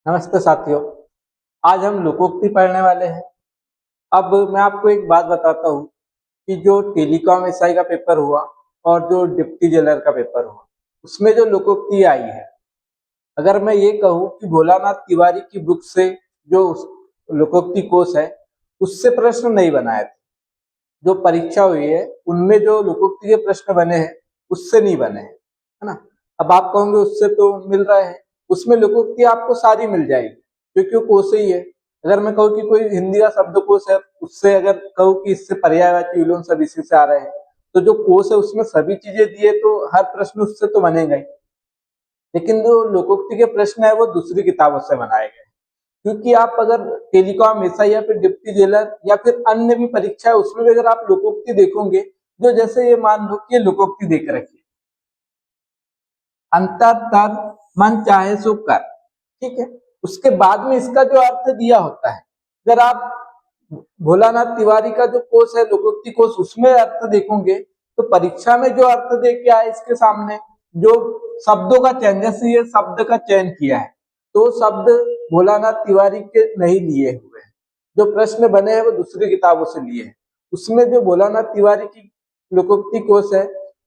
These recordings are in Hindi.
नमस्ते साथियों। आज हम लोकोक्ति पढ़ने वाले हैं। अब मैं आपको एक बात बताता हूँ कि जो टेलीकॉम एसआई का पेपर हुआ और जो डिप्टी जेलर का पेपर हुआ, उसमें जो लोकोक्ति आई है, अगर मैं ये कहूँ कि भोलानाथ तिवारी की बुक से जो लोकोक्ति कोश है, उससे प्रश्न नहीं बनाए थे। जो परीक्षा हुई है उनमें जो लोकोक्ति के प्रश्न बने हैं उससे नहीं बने हैं, है ना। अब आप कहोगे उससे तो मिल रहे हैं, उसमें लोकोक्ति आपको सारी मिल जाएगी क्योंकि वो कोश ही है। अगर मैं कहूँ कि कोई हिंदी का शब्दकोश है, उससे अगर कहूँ कि इससे पर्यायवाची विलोम सब इसी से आ रहे हैं, तो जो कोश है उसमें सभी चीजें दी है तो हर प्रश्न उससे तो बनेगा ही। लेकिन जो लोकोक्ति के प्रश्न है वो दूसरी किताबों से बनाए गए, क्योंकि आप अगर टेलीकॉम एसआई या फिर डिप्टी जेलर या फिर अन्य भी परीक्षा है उसमें भी अगर आप लोकोक्ति देखोगे, जो जैसे ये मान लो कि लोकोक्ति देख रखी है, अंतर तर मन चाहे सो कर, ठीक है। उसके बाद में इसका जो अर्थ दिया होता है, अगर आप भोलानाथ तिवारी का जो कोश है लोकोक्ति कोश, उसमें अर्थ देखोगे तो परीक्षा में जो अर्थ दे के आए इसके सामने जो शब्दों का चयन, जैसे ये शब्द का चयन किया है तो शब्द भोलानाथ तिवारी के नहीं लिए हुए हैं। जो प्रश्न बने हैं वो दूसरी किताबों से लिए हैं। उसमें जो भोलानाथ तिवारी की लोकोक्ति कोश है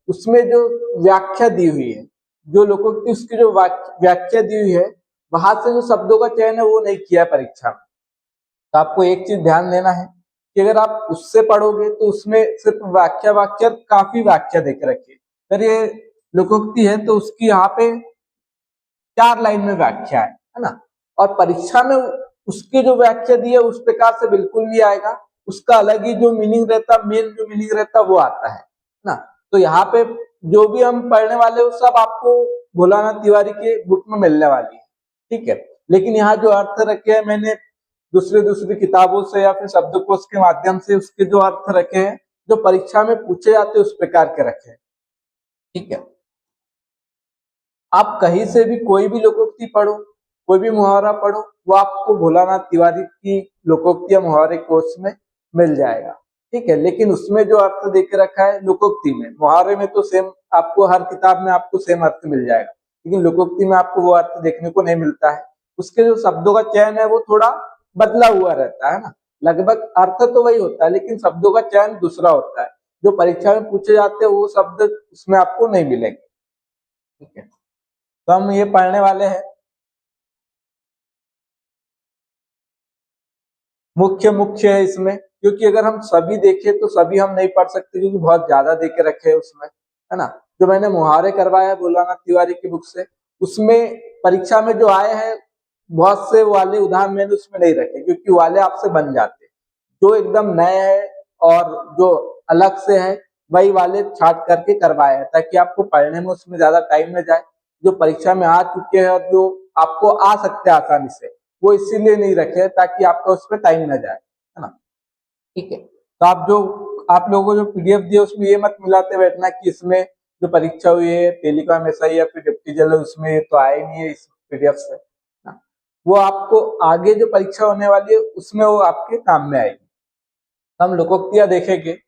उसमें जो व्याख्या दी हुई है, जो लोकोक्ति उसकी जो व्याख्या दी हुई है, वहां से जो शब्दों का चयन है वो नहीं किया है परीक्षा में। तो आपको एक चीज ध्यान देना है कि अगर आप उससे पढ़ोगे तो उसमें सिर्फ व्याख्या वाक्य काफी व्याख्या देख रखी है। अगर ये लोकोक्ति है तो उसकी यहाँ पे 4 लाइन में व्याख्या है ना। और परीक्षा में उसकी जो व्याख्या दी है उस प्रकार से बिल्कुल नहीं आएगा, उसका अलग ही जो मीनिंग रहता, मेन जो मीनिंग रहता वो आता है ना। तो यहाँ पे जो भी हम पढ़ने वाले वो सब आपको भोलानाथ तिवारी के बुक में मिलने वाली है, ठीक है। लेकिन यहाँ जो अर्थ रखे हैं मैंने दूसरी दूसरी किताबों से या फिर शब्दकोश के माध्यम से उसके जो अर्थ रखे हैं जो परीक्षा में पूछे जाते हैं उस प्रकार के रखे हैं, ठीक है। आप कहीं से भी कोई भी लोकोक्ति पढ़ो, कोई भी मुहावरा पढ़ो, वो आपको भोलानाथ तिवारी की लोकोक्ति या मुहावरे कोश में मिल जाएगा, ठीक है। लेकिन उसमें जो अर्थ दे के रखा है लोकोक्ति में, मुहावरे में तो सेम आपको हर किताब में आपको सेम अर्थ मिल जाएगा, लेकिन लोकोक्ति में आपको वो अर्थ देखने को नहीं मिलता है। उसके जो शब्दों का चयन है वो थोड़ा बदला हुआ रहता है ना। लगभग अर्थ तो वही होता है लेकिन शब्दों का चयन दूसरा होता है। जो परीक्षा में पूछे जाते हैं वो शब्द उसमें आपको नहीं मिलेंगे, ठीक है। तो हम ये पढ़ने वाले हैं मुख्य मुख्य है इसमें, क्योंकि अगर हम सभी देखें तो सभी हम नहीं पढ़ सकते क्योंकि बहुत ज्यादा दे के रखे हैं उसमें, है ना। जो मैंने मुहावरे करवाया है भोलानाथ तिवारी की बुक से, उसमें परीक्षा में जो आए हैं बहुत से वाले उदाहरण मैंने उसमें नहीं रखे क्योंकि वाले आपसे बन जाते हैं। जो एकदम नए है और जो अलग से है वही वाले छाट करके करवाए हैं ताकि आपको पढ़ने में उसमें ज्यादा टाइम न जाए। जो परीक्षा में आ चुके हैं और जो आपको आ सकते हैं आसानी से, वो इसीलिए नहीं रखे ताकि आपका उस पर टाइम न जाए, है ना, ठीक है। तो आप लोगों को जो पीडीएफ दिया उसमें ये मत मिलाते बैठना कि इसमें जो परीक्षा हुई है टेलीकॉम एसआई या फिर डिप्टी जेलर उसमें ये तो आए नहीं है इस पीडीएफ से ना। वो आपको आगे जो परीक्षा होने वाली है उसमें वो आपके काम में आएगी। हम लोकोक्तियां देखेंगे।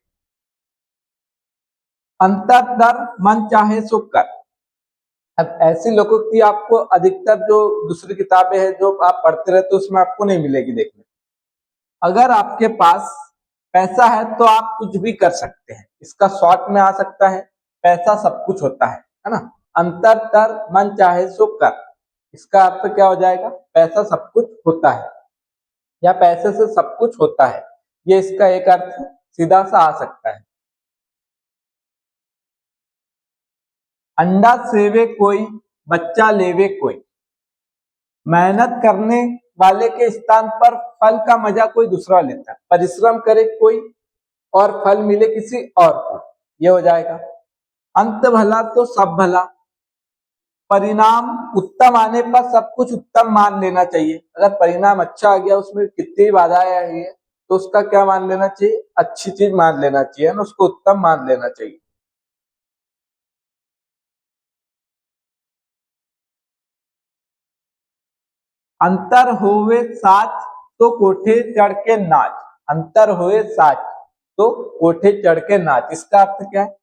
अंतर दर मन चाहे सो कर। अब ऐसी लोकोक्ति आपको अधिकतर जो दूसरी किताबें हैं जो आप पढ़ते रहते उसमें आपको नहीं मिलेगी देखने। अगर आपके पास पैसा है तो आप कुछ भी कर सकते हैं, इसका शॉर्ट में आ सकता है पैसा सब कुछ होता है ना। अंतर तर मन चाहे सो कर, इसका अर्थ क्या हो जाएगा, पैसा सब कुछ होता है या पैसे से सब कुछ होता है, ये इसका एक अर्थ सीधा सा आ सकता है। अंडा सेवे कोई बच्चा लेवे कोई, मेहनत करने वाले के स्थान पर फल का मजा कोई दूसरा लेता है। परिश्रम करे कोई और फल मिले किसी और को, ये हो जाएगा। अंत भला तो सब भला, परिणाम उत्तम आने पर सब कुछ उत्तम मान लेना चाहिए। अगर परिणाम अच्छा आ गया उसमें कितनी बाधाएं आई है तो उसका क्या मान लेना चाहिए, अच्छी चीज मान लेना चाहिए ना, उसको उत्तम मान लेना चाहिए। अंतर होवे साच तो कोठे चढ़ के नाच, अंतर होवे साच तो कोठे चढ़ के नाच, इसका अर्थ क्या है,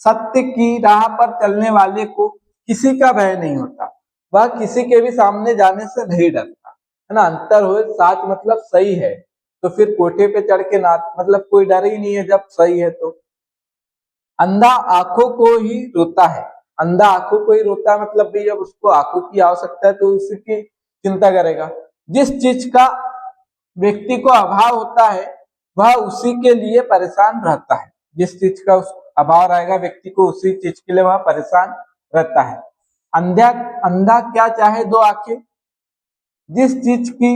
सत्य की राह पर चलने वाले को किसी का भय नहीं होता, वह किसी के भी सामने जाने से नहीं डरता। है ना, अंतर हो साच मतलब सही है, तो फिर कोठे पे चढ़ के नाच, मतलब कोई डर ही नहीं है जब सही है तो। अंधा आंखों को ही रोता है, अंधा आंखों को ही रोता है मतलब भी जब उसको आंखों की आवश्यकता है तो उसकी चिंता करेगा। जिस चीज का व्यक्ति को अभाव होता है वह उसी के लिए परेशान रहता है, जिस चीज का उस अभाव रहेगा व्यक्ति को उसी चीज के लिए वह परेशान रहता है। अंधा अंधा क्या चाहे दो आंखें, जिस चीज की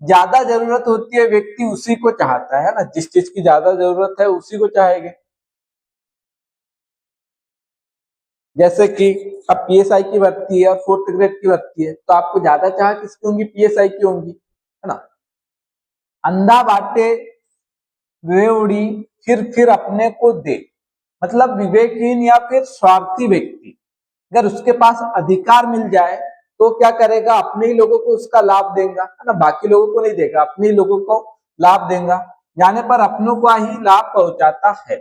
ज्यादा जरूरत होती है व्यक्ति उसी को चाहता है ना, जिस चीज की ज्यादा जरूरत है उसी को चाहेंगे। जैसे कि अब पीएसआई की भर्ती है और 4th ग्रेड की भर्ती है, तो आपको ज्यादा चाह किसकी होंगी, पीएसआई की होंगी, है ना। अंधा बाटे वे उड़ी फिर अपने को दे, मतलब विवेकहीन या फिर स्वार्थी व्यक्ति अगर उसके पास अधिकार मिल जाए तो क्या करेगा, अपने ही लोगों को उसका लाभ देगा, है ना, बाकी लोगों को नहीं देगा, अपने ही लोगों को लाभ देगा, जाने पर अपनों को ही लाभ पहुंचाता है।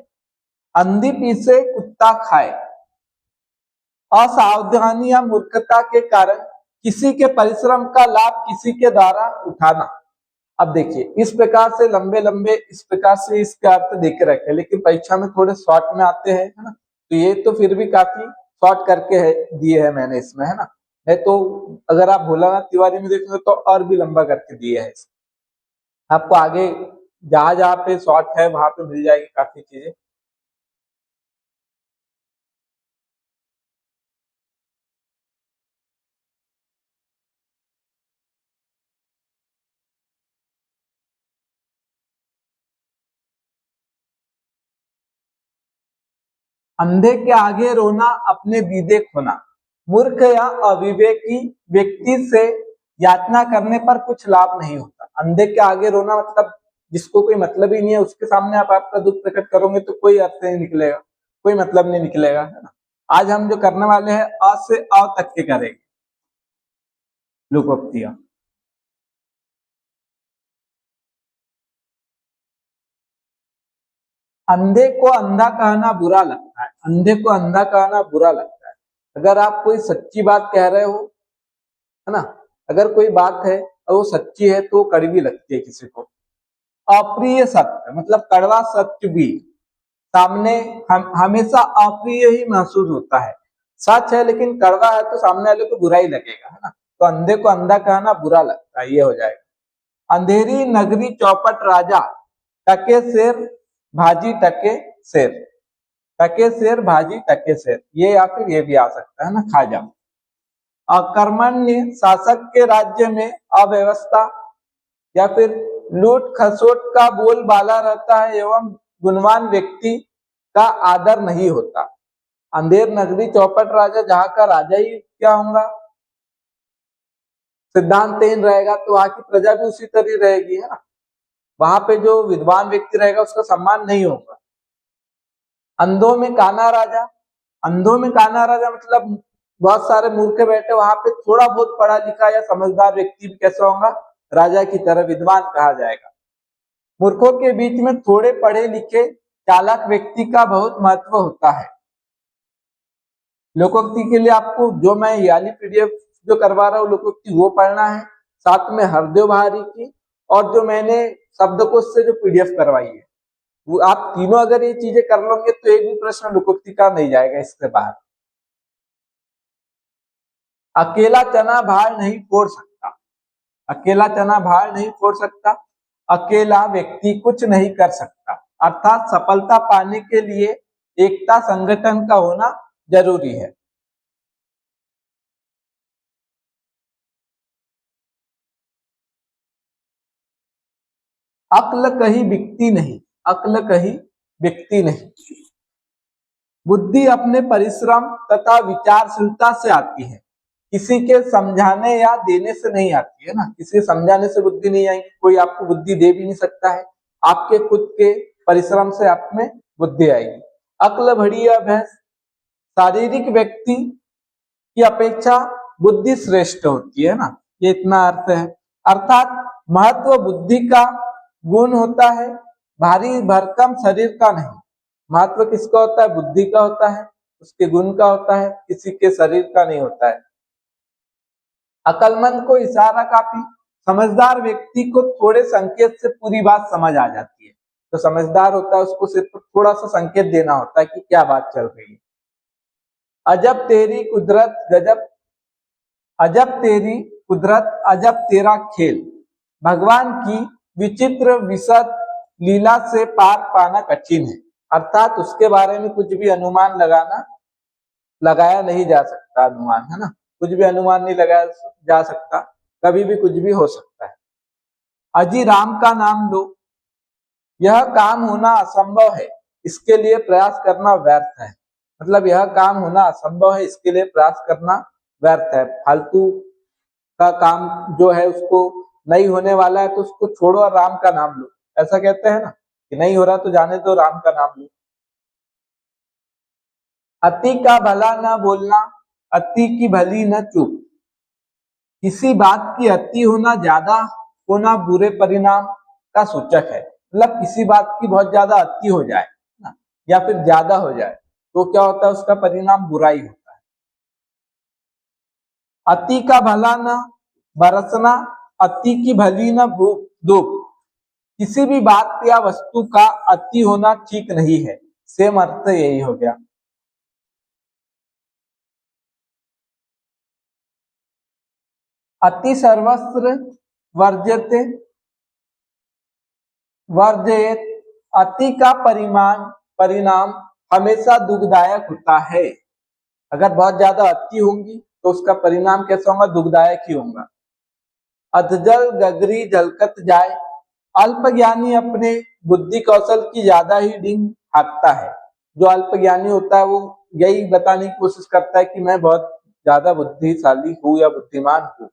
अंधी पीछे कुत्ता खाए, असावधानी या मूर्खता के कारण किसी के परिश्रम का लाभ किसी के द्वारा उठाना। अब देखिए इस प्रकार से लंबे लंबे इस प्रकार से इसके अर्थ देके रखे, लेकिन परीक्षा में थोड़े शॉर्ट में आते हैं, है ना, तो ये तो फिर भी काफी शॉर्ट करके है दिए है मैंने इसमें, है ना। है तो अगर आप भोलानाथ तिवारी में देखेंगे तो और भी लंबा करके दिए है, आपको आगे जहां जहां पे शॉर्ट है वहां पे मिल जाएगी काफी चीजें। अंधे के आगे रोना अपने दीदे खोना, मूर्ख या अविवेकी व्यक्ति से याचना करने पर कुछ लाभ नहीं होता। अंधे के आगे रोना मतलब जिसको कोई मतलब ही नहीं है उसके सामने आप आपका दुख प्रकट करोगे तो कोई अर्थ नहीं निकलेगा, कोई मतलब नहीं निकलेगा, है ना। आज हम जो करने वाले हैं अ से अ तक के करेंगे लोकोक्तियां। अंधे को अंधा कहना बुरा लगता है, अंधे को अंधा कहना बुरा लगता है। अगर आप कोई सच्ची बात कह रहे हो, है ना, अगर कोई बात है और वो सच्ची है तो कड़वी लगती है किसी को। अप्रिय सत्य मतलब कड़वा सत्य भी सामने हमेशा अप्रिय ही महसूस होता है। सच है लेकिन कड़वा है तो सामने वाले को बुरा ही लगेगा, है ना, तो अंधे को अंधा कहना बुरा लगता है, ये हो जाएगा। अंधेरी नगरी चौपट राजा, टके शेर भाजी टके शेर, टके शेर भाजी टके शेर, ये या फिर ये भी आ सकता है ना, खाजा। अकर्मण्य शासक के राज्य में अव्यवस्था या फिर लूट खसोट का बोलबाला रहता है एवं गुणवान व्यक्ति का आदर नहीं होता। अंधेर नगरी चौपट राजा, जहां का राजा ही क्या होगा, सिद्धांतहीन रहेगा तो वहां की प्रजा भी उसी तरह रहेगी, है ना। वहां पे जो विद्वान व्यक्ति रहेगा उसका सम्मान नहीं होगा। अंधों में काना राजा, अंधों में काना राजा मतलब बहुत सारे मूर्ख बैठे वहां पे थोड़ा बहुत पढ़ा लिखा या समझदार व्यक्ति भी कैसा होगा, राजा की तरह विद्वान कहा जाएगा। मूर्खों के बीच में थोड़े पढ़े लिखे चालाक व्यक्ति का बहुत महत्व होता है। लोकोक्ति के लिए आपको जो मैं ये वाली पीडीएफ जो करवा रहा हूँ लोकोक्ति वो पढ़ना है, साथ में हरदेव बहारी की और जो मैंने शब्दकोश से जो पीडीएफ करवाई है, वो आप तीनों अगर ये चीजें कर लोगे तो एक भी प्रश्न लोकोक्ति का नहीं जाएगा इससे बाहर। अकेला चना भार नहीं फोड़ सकता, अकेला चना भार नहीं फोड़ सकता, अकेला व्यक्ति कुछ नहीं कर सकता, अर्थात सफलता पाने के लिए एकता संगठन का होना जरूरी है। अक्ल कहीं बिकती नहीं, अक्ल कहीं बिकती नहीं, बुद्धि अपने परिश्रम तथा विचारशीलता से आती है, किसी के समझाने या देने से नहीं आती है ना, किसी के समझाने से बुद्धि नहीं आएगी, कोई आपको बुद्धि दे भी नहीं सकता है, आपके खुद के परिश्रम से आप में बुद्धि आएगी। अक्ल भड़ी या भैंस, शारीरिक व्यक्ति की अपेक्षा बुद्धि श्रेष्ठ होती है ना, ये इतना अर्थ है। अर्थात महत्व बुद्धि का गुण होता है, भारी भरकम शरीर का नहीं। महत्व किसका होता है, बुद्धि का होता है, उसके गुण का होता है, किसी के शरीर का नहीं होता है। अकलमंद को इशारा काफी, समझदार व्यक्ति को थोड़े संकेत से पूरी बात समझ आ जाती है। तो समझदार होता है उसको सिर्फ थोड़ा सा संकेत देना होता है कि क्या बात चल रही है। अजब तेरी कुदरत गजब, अजब तेरी कुदरत अजब तेरा खेल, भगवान की विचित्र विशद लीला से पार पाना कठिन है। अर्थात उसके बारे में कुछ भी अनुमान लगाया नहीं जा सकता। अनुमान है ना, कुछ भी अनुमान नहीं लगाया जा सकता, कभी भी कुछ भी हो सकता है। अजी राम का नाम लो, यह काम होना असंभव है, इसके लिए प्रयास करना व्यर्थ है। मतलब यह काम होना असंभव है, इसके लिए प्रयास करना व्यर्थ है। फालतू का काम जो है उसको नहीं होने वाला है तो उसको छोड़ो और राम का नाम लो। ऐसा कहते हैं ना कि नहीं हो रहा तो जाने दो, राम का नाम लो। अति का भला न बोलना, अति की भली न चूक, किसी बात की अति होना, ज्यादा होना बुरे परिणाम का सूचक है। मतलब किसी बात की बहुत ज्यादा अति हो जाए ना, या फिर ज्यादा हो जाए तो क्या होता है, उसका परिणाम बुरा ही होता है। अति का भला न बरसना, अति की भली न धूप, किसी भी बात या वस्तु का अति होना ठीक नहीं है। सेम अर्थ यही हो गया। अति सर्वस्त्र वर्जते वर्जयत, अति का परिणाम हमेशा दुखदायक होता है। अगर बहुत ज्यादा अति होंगी तो उसका परिणाम कैसा होगा, दुखदायक ही होगा। अधजल गगरी झलकत जाए, अल्पज्ञानी अपने बुद्धि कौशल की ज्यादा ही डिंग हाँकता है। जो अल्पज्ञानी होता है वो यही बताने की कोशिश करता है कि मैं बहुत ज्यादा बुद्धिशाली हूं या बुद्धिमान हूं।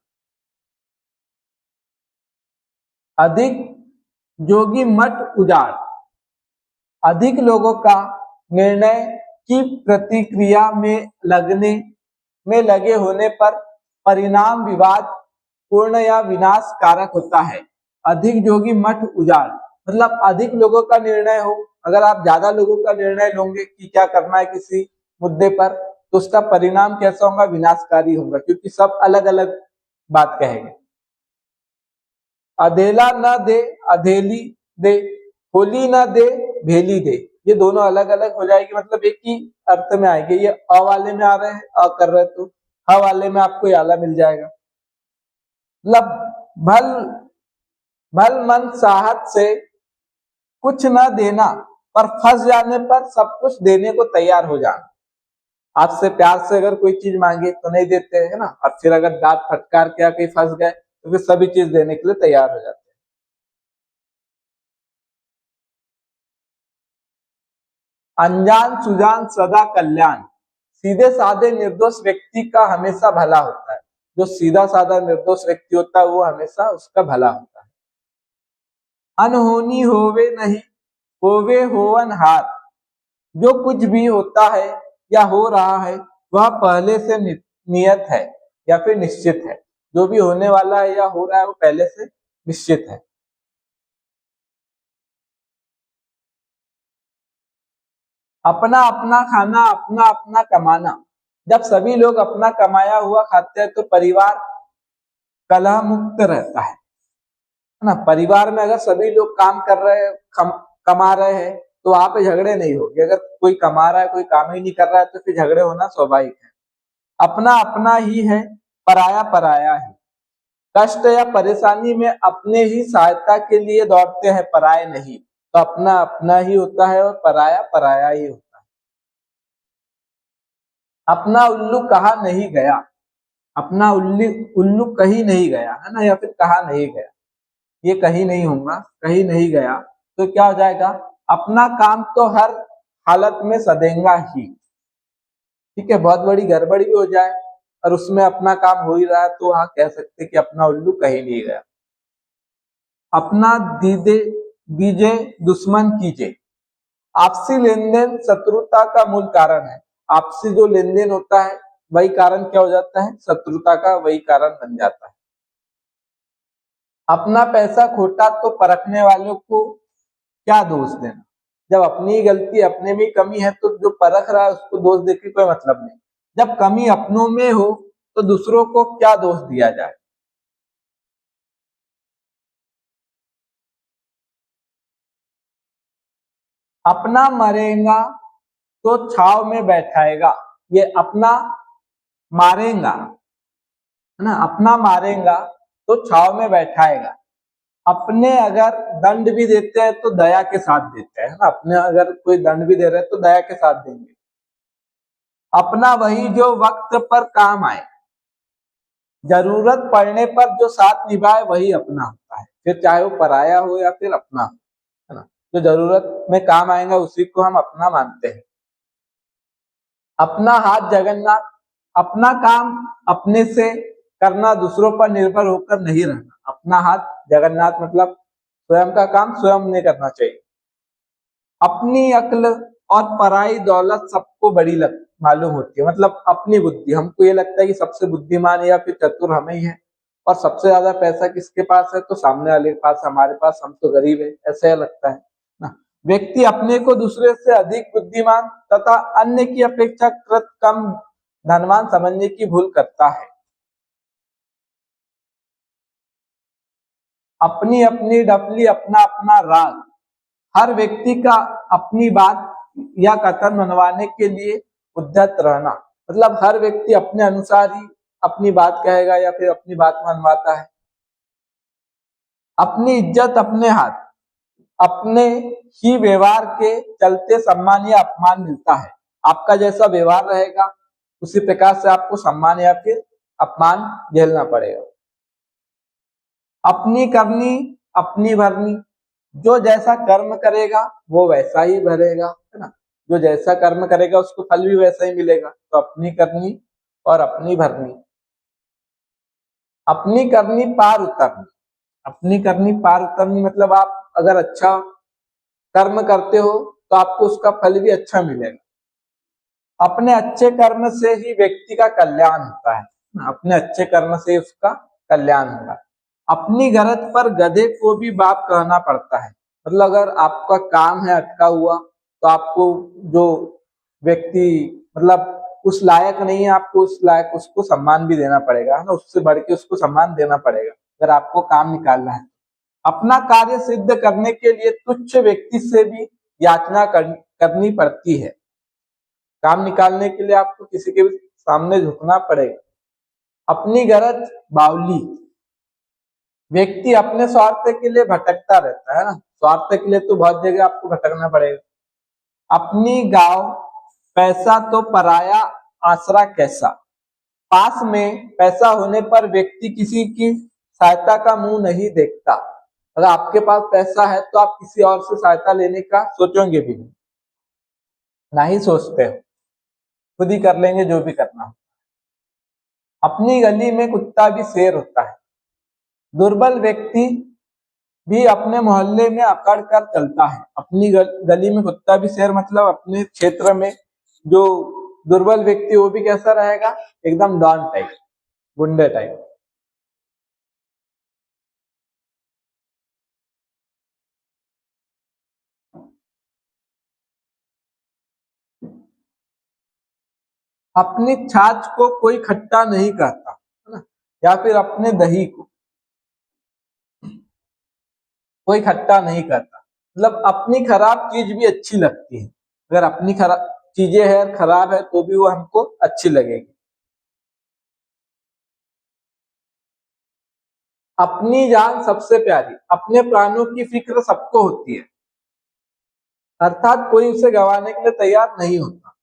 अधिक जोगी मठ उजाड़, अधिक लोगों का निर्णय की प्रतिक्रिया में लगे होने पर परिणाम विवाद पूर्ण या विनाश कारक होता है। अधिक जोगी मठ उजाड़, मतलब अधिक लोगों का निर्णय हो, अगर आप ज्यादा लोगों का निर्णय लोगे कि क्या करना है किसी मुद्दे पर तो उसका परिणाम कैसा होगा, विनाशकारी होगा, क्योंकि सब अलग अलग बात कहेंगे। अधेला न दे अधेली दे, होली न दे भेली दे, ये दोनों अलग अलग हो जाएगी, मतलब एक ही अर्थ में आएंगे। ये अ वाले में आ रहे हैं, अ कर रहे तो ह वाले में आपको याला मिल जाएगा। मतलब भल भल मन साहत से कुछ न देना, पर फंस जाने पर सब कुछ देने को तैयार हो जाना। आपसे प्यार से अगर कोई चीज मांगे तो नहीं देते है ना, और फिर अगर डांट फटकार के कहीं फंस गए तो फिर सभी चीज देने के लिए तैयार हो जाते हैं। अनजान सुजान सदा कल्याण, सीधे साधे निर्दोष व्यक्ति का हमेशा भला होता है। जो सीधा साधा निर्दोष व्यक्ति होता है वो हमेशा उसका भला होता है। अनहोनी होवे नहीं, होवे होवन हार, जो कुछ भी होता है या हो रहा है वह पहले से नियत है या फिर निश्चित है। जो भी होने वाला है या हो रहा है वो पहले से निश्चित है। अपना अपना खाना, अपना अपना कमाना, जब सभी लोग अपना कमाया हुआ खाते हैं तो परिवार कलह मुक्त रहता है ना। परिवार में अगर सभी लोग काम कर रहे हैं, कमा रहे हैं तो वहां पे झगड़े नहीं होंगे। अगर कोई कमा रहा है कोई काम ही नहीं कर रहा है तो फिर झगड़े होना स्वाभाविक है। अपना अपना ही है, पराया पराया है, कष्ट या परेशानी में अपने ही सहायता के लिए दौड़ते हैं, पराये नहीं। तो अपना अपना ही होता है और पराया पराया ही होता है। अपना उल्लू कहा नहीं गया, अपना उल्लू कहीं नहीं गया है ना, या फिर कहा नहीं गया, ये कहीं नहीं होगा, कहीं नहीं गया तो क्या हो जाएगा, अपना काम तो हर हालत में सदेगा ही। ठीक है, बहुत बड़ी गड़बड़ी भी हो जाए और उसमें अपना काम हो ही रहा है तो हाँ कह सकते कि अपना उल्लू कहीं नहीं गया। अपना दीदे दीजे दुश्मन कीजे, आपसी लेन देन शत्रुता का मूल कारण है। आपसी जो लेन देन होता है वही कारण क्या हो जाता है, शत्रुता का वही कारण बन जाता है। अपना पैसा खोटा तो परखने वालों को क्या दोष देना, जब अपनी ही गलती अपने में कमी है तो जो परख रहा है उसको दोष देके कोई मतलब नहीं। जब कमी अपनों में हो तो दूसरों को क्या दोष दिया जाए। अपना मरेगा तो छाव में बैठाएगा। ये अपना मारेगा है ना, अपना मारेगा तो छाव में बैठाएगा। अपने अगर दंड भी देते हैं तो दया के साथ देते हैं ना, अपने अगर कोई दंड भी दे रहे हैं तो दया के साथ देंगे। अपना वही जो वक्त पर काम आए, जरूरत पड़ने पर जो साथ निभाए वही अपना होता है, फिर चाहे वो पराया हो या फिर अपना, है ना। जो जरूरत में काम आएगा उसी को हम अपना मानते हैं। अपना हाथ जगन्नाथ, अपना काम अपने से करना, दूसरों पर निर्भर होकर नहीं रहना। अपना हाथ जगन्नाथ मतलब स्वयं का काम स्वयं ने करना चाहिए। अपनी अक्ल और पराई दौलत सबको बड़ी मालूम होती है, मतलब अपनी बुद्धि, हमको ये लगता है कि सबसे बुद्धिमान या फिर चतुर हमें ही है, और सबसे ज्यादा पैसा किसके पास है, तो सामने वाले के पास, हमारे पास, हम तो गरीब है, ऐसा लगता है ना। व्यक्ति अपने को दूसरे से अधिक बुद्धिमान तथा अन्य की अपेक्षाकृत कम धनवान समझने की भूल करता है। अपनी अपनी डफली, अपना अपना राग। हर व्यक्ति का अपनी बात या कथन मनवाने के लिए उद्यत रहना, मतलब हर व्यक्ति अपने अनुसार ही अपनी बात कहेगा या फिर अपनी बात मनवाता है। अपनी इज्जत अपने हाथ, अपने ही व्यवहार के चलते सम्मान या अपमान मिलता है। आपका जैसा व्यवहार रहेगा उसी प्रकार से आपको सम्मान या फिर अपमान झेलना पड़ेगा। अपनी करनी अपनी भरनी, जो जैसा कर्म करेगा वो वैसा ही भरेगा, है ना। जो जैसा कर्म करेगा उसको फल भी वैसा ही मिलेगा। तो अपनी करनी और अपनी भरनी। अपनी करनी पार उतरनी, अपनी करनी पार उतरनी मतलब आप अगर अच्छा कर्म करते हो तो आपको उसका फल भी अच्छा मिलेगा। अपने अच्छे कर्म से ही व्यक्ति का कल्याण होता है, अपने अच्छे कर्म से उसका कल्याण होगा। अपनी गरज पर गधे को भी बाप कहना पड़ता है, मतलब अगर आपका काम है अटका हुआ तो आपको जो व्यक्ति मतलब उस लायक नहीं है, आपको उस लायक उसको सम्मान भी देना पड़ेगा, है ना, उससे बढ़ के उसको सम्मान देना पड़ेगा अगर आपको काम निकालना है। अपना कार्य सिद्ध करने के लिए तुच्छ व्यक्ति से भी याचना करनी पड़ती है। काम निकालने के लिए आपको किसी के भी सामने झुकना पड़ेगा। अपनी गरज बावली, व्यक्ति अपने स्वार्थ के लिए भटकता रहता है ना, स्वार्थ के लिए तो बहुत जगह आपको भटकना पड़ेगा। अपनी गांव पैसा तो पराया आसरा कैसा, पास में पैसा होने पर व्यक्ति किसी की सहायता का मुंह नहीं देखता। अगर आपके पास पैसा है तो आप किसी और से सहायता लेने का सोचोगे भी नहीं, ना ही सोचते हो, खुद ही कर लेंगे जो भी करना हो। अपनी गली में कुत्ता भी शेर होता है, दुर्बल व्यक्ति भी अपने मोहल्ले में अकड़ कर चलता है। अपनी गली में कुत्ता भी शेर मतलब अपने क्षेत्र में जो दुर्बल व्यक्ति वो भी कैसा रहेगा, एकदम डॉन टाइप, गुंडे टाइप। अपनी छाछ को कोई खट्टा नहीं कहता, है ना, या फिर अपने दही को कोई खट्टा नहीं करता, मतलब अपनी खराब चीज भी अच्छी लगती है। अगर अपनी खराब चीजें है खराब है तो भी वो हमको अच्छी लगेगी। अपनी जान सबसे प्यारी, अपने प्राणों की फिक्र सबको होती है, अर्थात कोई उसे गंवाने के लिए तैयार नहीं होता।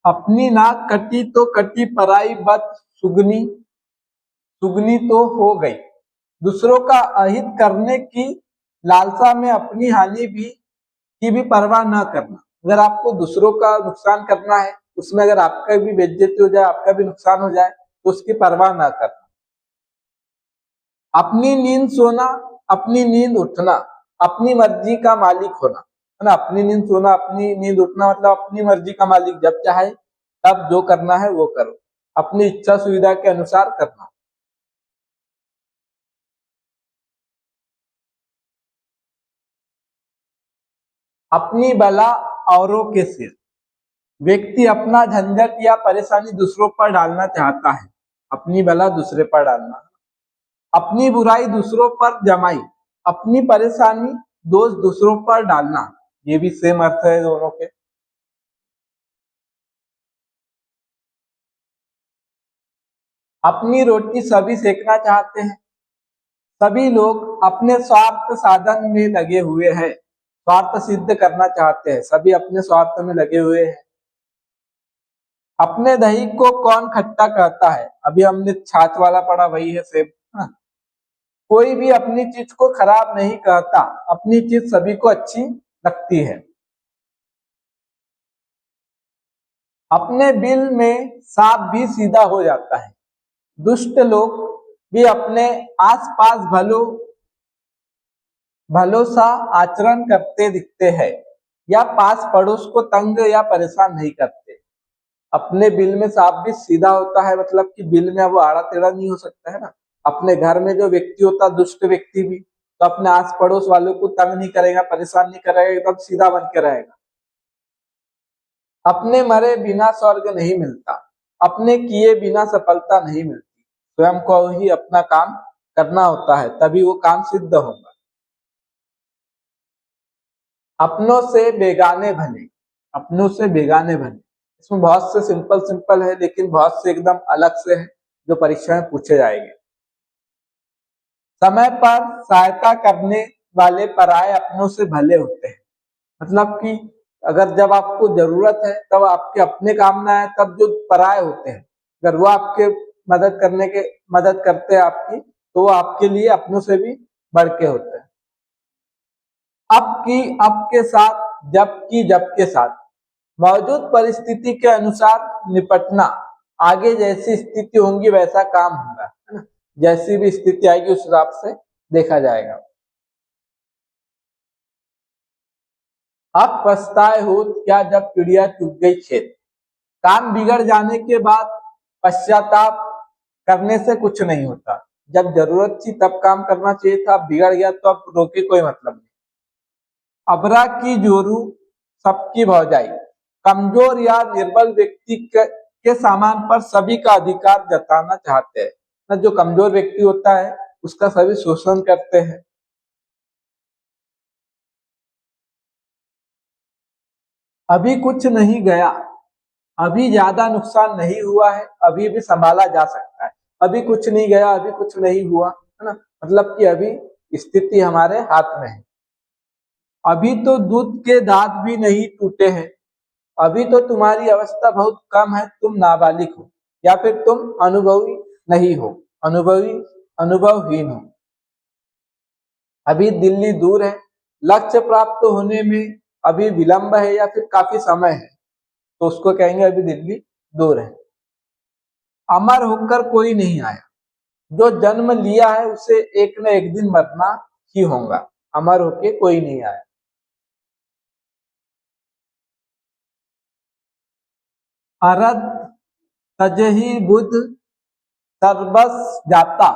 अपनी नाक कटी तो कटी, पराई बत सुगनी सुगनी तो हो गई। दूसरों का अहित करने की लालसा में अपनी हानि भी की भी परवाह न करना। अगर आपको दूसरों का नुकसान करना है, उसमें अगर आपका भी बेइज्जती हो जाए, आपका भी नुकसान हो जाए तो उसकी परवाह ना करना। अपनी नींद सोना अपनी नींद उठना, अपनी मर्जी का मालिक होना, है ना। अपनी नींद सोना अपनी नींद उठना मतलब अपनी मर्जी का मालिक, जब चाहे तब जो करना है वो करो, अपनी इच्छा सुविधा के अनुसार करना। अपनी बला औरों के सिर, व्यक्ति अपना झंझट या परेशानी दूसरों पर डालना चाहता है, अपनी बला दूसरे पर डालना। अपनी बुराई दूसरों पर जमाई, अपनी परेशानी दोष दूसरों पर डालना, ये भी सेम अर्थ है दोनों के। अपनी रोटी सभी सेकना चाहते हैं, सभी लोग अपने स्वार्थ साधन में लगे हुए हैं, स्वार्थ सिद्ध करना चाहते हैं, सभी अपने स्वार्थ में लगे हुए हैं। अपने दही को कौन खट्टा कहता है, अभी हमने छाछ वाला पढ़ा, वही है सेम। हाँ। कोई भी अपनी चीज को खराब नहीं कहता, अपनी चीज सभी को अच्छी लगती है। अपने बिल में सांप भी सीधा हो जाता है, दुष्ट लोग भी अपने आसपास भलोसा आचरण करते दिखते हैं, या पास पड़ोस को तंग या परेशान नहीं करते। अपने बिल में सांप भी सीधा होता है, मतलब कि बिल में वो आड़ा टेढ़ा नहीं हो सकता है ना। अपने घर में जो व्यक्ति होता है, दुष्ट व्यक्ति भी, तो अपने आस पड़ोस वालों को तंग नहीं करेगा, परेशान नहीं करेगा, एकदम सीधा बन के रहेगा। अपने मरे बिना स्वर्ग नहीं मिलता, अपने किए बिना सफलता नहीं मिलती। स्वयं को ही अपना काम करना होता है, तभी वो काम सिद्ध होगा। अपनों से बेगाने भले, अपनों से बेगाने भले, इसमें बहुत से सिंपल सिंपल है, लेकिन बहुत से एकदम अलग से है जो परीक्षा में पूछे जाएंगे। समय पर सहायता करने वाले पराये अपनों से भले होते हैं, मतलब कि अगर जब आपको जरूरत है तब आपके अपने काम ना आए, तब जो पराये होते हैं, अगर वो आपके मदद करते हैं आपकी, तो वो आपके लिए अपनों से भी बढ़ के होते हैं। अब की अब के साथ, जब की जब के साथ, मौजूद परिस्थिति के अनुसार निपटना, आगे जैसी स्थिति होंगी वैसा काम होगा, है ना। जैसी भी स्थिति आएगी उस हिसाब से देखा जाएगा। अब पछताए हो क्या जब चिड़िया चुग गई खेत, काम बिगड़ जाने के बाद पश्चाताप करने से कुछ नहीं होता। जब जरूरत थी तब काम करना चाहिए था, बिगड़ गया तो अब रोके कोई मतलब नहीं। अबरा की जोरू सबकी भौजाई, कमजोर या निर्बल व्यक्ति के सामान पर सभी का अधिकार जताना चाहते हैं, ना जो कमजोर व्यक्ति होता है उसका सभी शोषण करते हैं। अभी कुछ नहीं गया, अभी ज्यादा नुकसान नहीं हुआ है, अभी भी संभाला जा सकता है। अभी कुछ नहीं गया, अभी कुछ नहीं हुआ, है ना, मतलब कि अभी स्थिति हमारे हाथ में है। अभी तो दूध के दांत भी नहीं टूटे हैं, अभी तो तुम्हारी अवस्था बहुत कम है, तुम नाबालिग हो, या फिर तुम अनुभवी नहीं हो, अनुभवहीन हो। अभी दिल्ली दूर है, लक्ष्य प्राप्त होने में अभी विलंब है या फिर काफी समय है, तो उसको कहेंगे अभी दिल्ली दूर है। अमर होकर कोई नहीं आया, जो जन्म लिया है उसे एक न एक दिन मरना ही होगा, अमर होके कोई नहीं आया। अरद तजही बुध सर्वस जाता,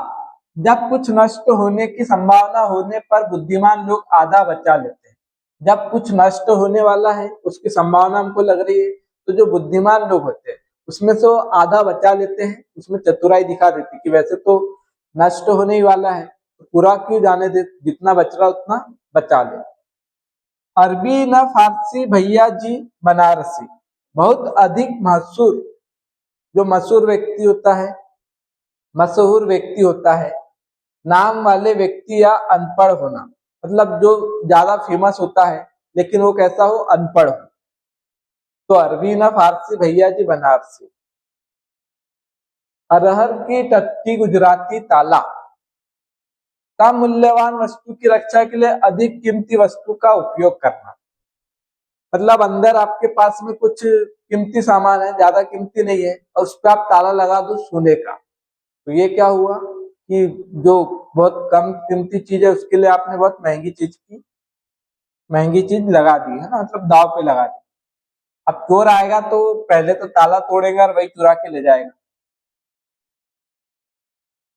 जब कुछ नष्ट होने की संभावना होने पर बुद्धिमान लोग आधा बचा लेते हैं। जब कुछ नष्ट होने वाला है, उसकी संभावना हमको लग रही है, तो जो बुद्धिमान लोग होते हैं उसमें से वो आधा बचा लेते हैं, उसमें चतुराई दिखा देती कि वैसे तो नष्ट होने ही वाला है, तो पूरा क्यों जाने दे, जितना बच रहा उतना बचा ले। अरबी न फारसी भैया जी बनारसी, बहुत अधिक मशहूर, जो मशहूर व्यक्ति होता है, नाम वाले व्यक्ति या अनपढ़ होना, मतलब जो ज्यादा फेमस होता है लेकिन वो कैसा हो, अनपढ़ हो, तो अरबी ना फारसी भैया जी बनारसी। अरहर की टट्टी गुजराती ताला, कम मूल्यवान वस्तु की रक्षा के लिए अधिक कीमती वस्तु का उपयोग करना, मतलब अंदर आपके पास में कुछ कीमती सामान है, ज्यादा कीमती नहीं है, और उस पर आप ताला लगा दो सोने का, तो ये क्या हुआ कि जो बहुत कम कीमती चीज है उसके लिए आपने बहुत महंगी चीज लगा दी, है ना, मतलब दाव पे लगा दी। अब चोर आएगा तो पहले तो ताला तोड़ेगा और वही चुरा के ले जाएगा।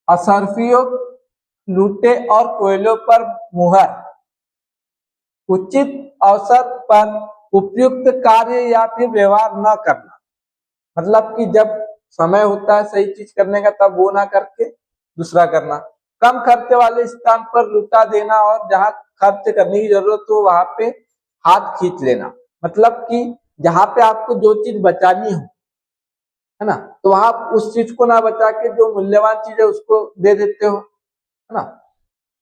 असरफियों लूटे और कोयलों पर मुहर, उचित अवसर पर उपयुक्त कार्य या फिर व्यवहार न करना, मतलब कि जब समय होता है सही चीज करने का तब वो ना करके दूसरा करना। कम खर्चे वाले स्थान पर लुटा देना और जहां खर्च करने की जरूरत हो वहां पे हाथ खींच लेना। मतलब कि जहां पे आपको जो चीज बचानी हो, है ना, तो आप उस चीज को ना बचा के जो मूल्यवान चीज है उसको दे देते हो, है ना।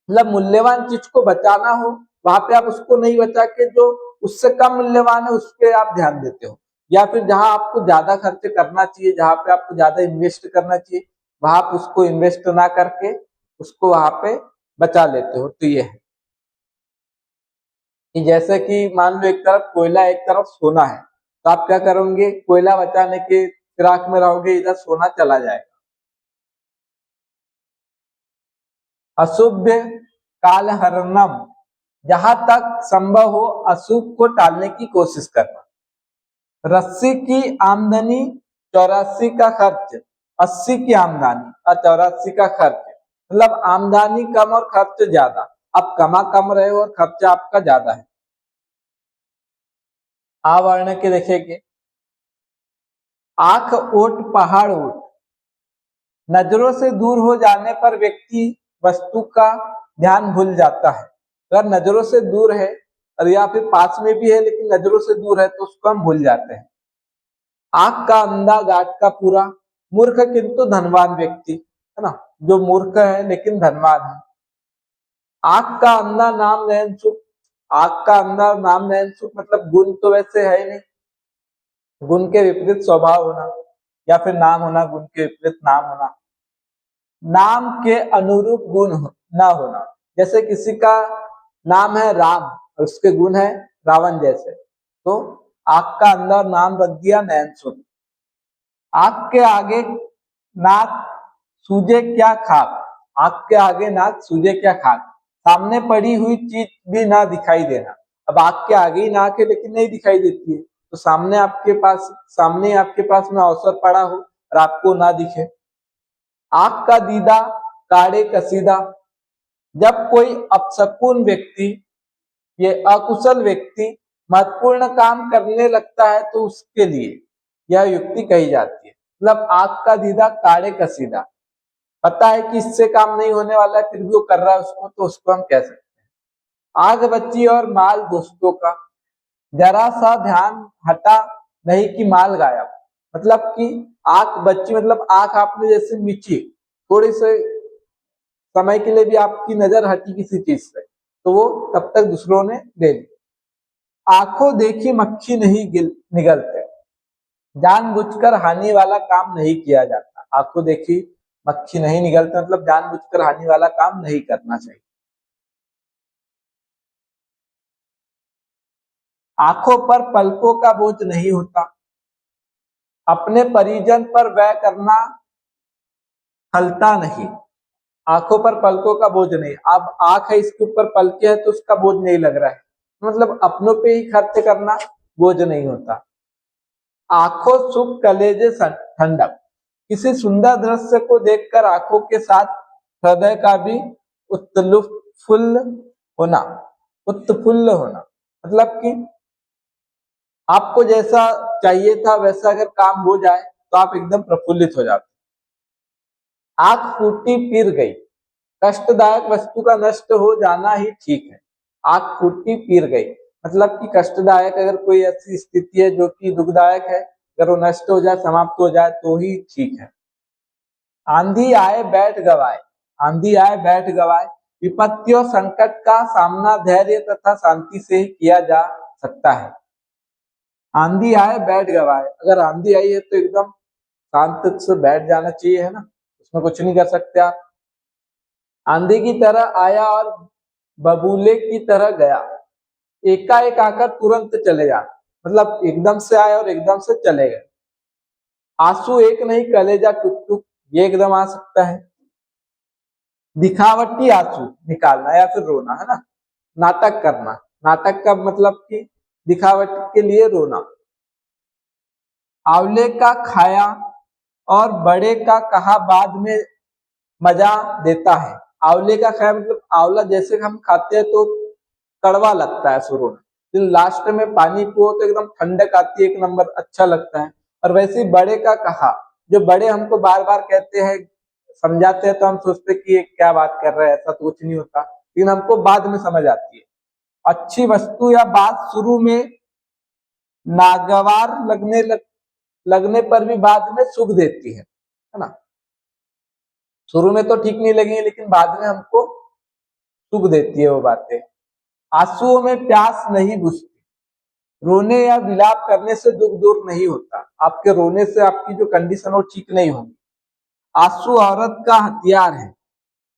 मतलब मूल्यवान चीज को बचाना हो वहां पे आप उसको नहीं बचा के जो उससे कम मूल्यवान है उस पर आप ध्यान देते हो। या फिर जहां आपको ज्यादा खर्च करना चाहिए, जहां पे आपको ज्यादा इन्वेस्ट करना चाहिए, वहां आप उसको इन्वेस्ट ना करके उसको वहां पे बचा लेते हो। तो ये है कि जैसे कि मान लो एक तरफ कोयला एक तरफ सोना है, तो आप क्या करोगे, कोयला बचाने के फिराक में रहोगे, इधर सोना चला जाएगा। अशुभ काल हरणम, जहां तक संभव हो अशुभ को टालने की कोशिश करना। रस्सी की आमदनी 84 का खर्च, 80 की आमदनी और 84 का खर्च, मतलब आमदनी कम और खर्च ज्यादा। आप कमा कम रहे हो और खर्चा आपका ज्यादा है। आवर्ण के देखेंगे, आंख ओट पहाड़ ओट, नजरों से दूर हो जाने पर व्यक्ति वस्तु का ध्यान भूल जाता है। अगर नजरों से दूर है और या फिर पास में भी है लेकिन नजरों से दूर है तो उसको हम भूल जाते हैं। आंख का अंधा गाठ का पूरा, मूर्ख किंतु धनवान व्यक्ति, है ना, जो मूर्ख है लेकिन धनवान है। आंख का अंधा नाम नयन सुख, आंख का अंधा नाम नयन सुख मतलब गुण तो वैसे है ही नहीं, गुण के विपरीत स्वभाव होना या फिर नाम होना, गुण के विपरीत नाम होना। नाम के अनुरूप गुण ना होना, जैसे किसी का नाम है राम और उसके गुण है रावण जैसे, तो आंख का अंदर नाम रख दिया नयन सुख। आंख के आगे नाक सूझे क्या खाक, आंख के आगे नाक सूझे क्या खाक, सामने पड़ी हुई चीज भी ना दिखाई देना। अब आंख के आगे ही नाक है लेकिन नहीं दिखाई देती है, तो सामने आपके पास में अवसर पड़ा हो और आपको ना दिखे। आंख का दीदा काड़े कसीदा, जब कोई अपशकुन व्यक्ति, ये अकुशल व्यक्ति महत्वपूर्ण काम करने लगता है तो उसके लिए यह युक्ति कही जाती है। मतलब आंख का दीदा काड़े कसीदा, पता है कि इससे काम नहीं होने वाला है फिर भी वो कर रहा है उसको, तो उसको हम कह सकते हैं। आग बची और माल दोस्तों का, जरा सा ध्यान हटा नहीं कि माल गायब। मतलब कि आंख बच्ची मतलब आंख आपने जैसे मिची, थोड़ी से समय के लिए भी आपकी नजर हटी किसी चीज से तो वो तब तक दूसरों ने ले ली। आंखों देखी मक्खी नहीं निगलते, जानबूझकर हानि वाला काम नहीं किया जाता। आंखों देखी मक्खी नहीं निगलते मतलब जानबूझकर हानि वाला काम नहीं करना चाहिए। आंखों पर पलकों का बोझ नहीं होता, अपने परिजन पर व्यय करना खलता नहीं। आंखों पर पलकों का बोझ नहीं, अब आंख है इसके ऊपर पलके है तो उसका बोझ नहीं लग रहा है, मतलब अपनों पे ही खर्च करना बोझ नहीं होता। आंखों सुख कलेजे ठंडक, किसी सुंदर दृश्य को देखकर आंखों के साथ हृदय का भी उत्फुल्ल होना, उत्फुल्ल होना, मतलब कि आपको जैसा चाहिए था वैसा अगर काम हो जाए तो आप एकदम प्रफुल्लित हो जाते। आंख फूटी फिर गई, कष्टदायक वस्तु का नष्ट हो जाना ही ठीक है। आंख फूटी फिर गई मतलब कि कष्टदायक अगर कोई ऐसी स्थिति है जो कि दुखदायक है, अगर वो नष्ट हो जाए समाप्त हो जाए तो ही ठीक है। आंधी आए बैठ गवाए, आंधी आए बैठ गवाए, विपत्तियों संकट का सामना धैर्य तथा शांति से ही किया जा सकता है। आंधी आए बैठ गवाए, अगर आंधी आई है तो एकदम शांत से बैठ जाना चाहिए, है ना, उसमें कुछ नहीं कर सकते आप। आंधी की तरह आया और बबूले की तरह गया, एकाएक आकर तुरंत चले जाना, मतलब एकदम से आए और एकदम से चले गए। आंसू एक नहीं कलेजा टुक टुक, ये एकदम आ सकता है। दिखावटी आंसू निकालना या फिर रोना, है ना, नाटक करना, नाटक का मतलब कि दिखावट के लिए रोना। आंवले का खाया और बड़े का कहा बाद में मजा देता है। आंवले का खाया मतलब आंवला जैसे हम खाते हैं तो कड़वा लगता है शुरू में, फिर लास्ट में पानी पियो तो एकदम ठंडक आती है, एक नंबर अच्छा लगता है। और वैसे ही बड़े का कहा, जो बड़े हमको बार बार कहते हैं समझाते हैं तो हम सोचते कि ये क्या बात कर रहे हैं, ऐसा तो कुछ नहीं होता, लेकिन हमको बाद में समझ आती है। अच्छी वस्तु या बात शुरू में नागवार लगने पर भी बाद में सुख देती है ना। शुरू में तो ठीक नहीं लगेंगे लेकिन बाद में हमको सुख देती है वो बातें। आंसुओं में प्यास नहीं बुझती, रोने या विलाप करने से दुख दूर नहीं होता। आपके रोने से आपकी जो कंडीशन हो ठीक नहीं होगी। आंसू औरत का हथियार है,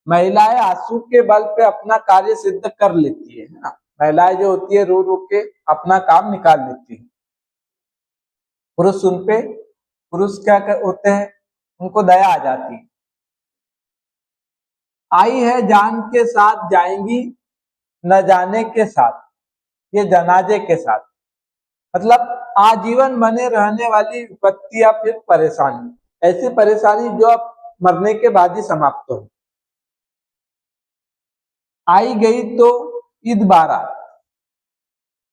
महिलाएं आंसू के बल पे अपना कार्य सिद्ध कर लेती है ना। महिलाएं जो होती है रो रो के अपना काम निकाल लेती है। पुरुष उन पे पुरुष क्या होते हैं, उनको दया आ जाती है। आई है जान के साथ जाएंगी न जाने के साथ, ये जनाजे के साथ, मतलब आजीवन बने रहने वाली विपत्ति या फिर परेशानी, ऐसी परेशानी जो अब मरने के बाद ही समाप्त हो। आई गई तो ईद बारात,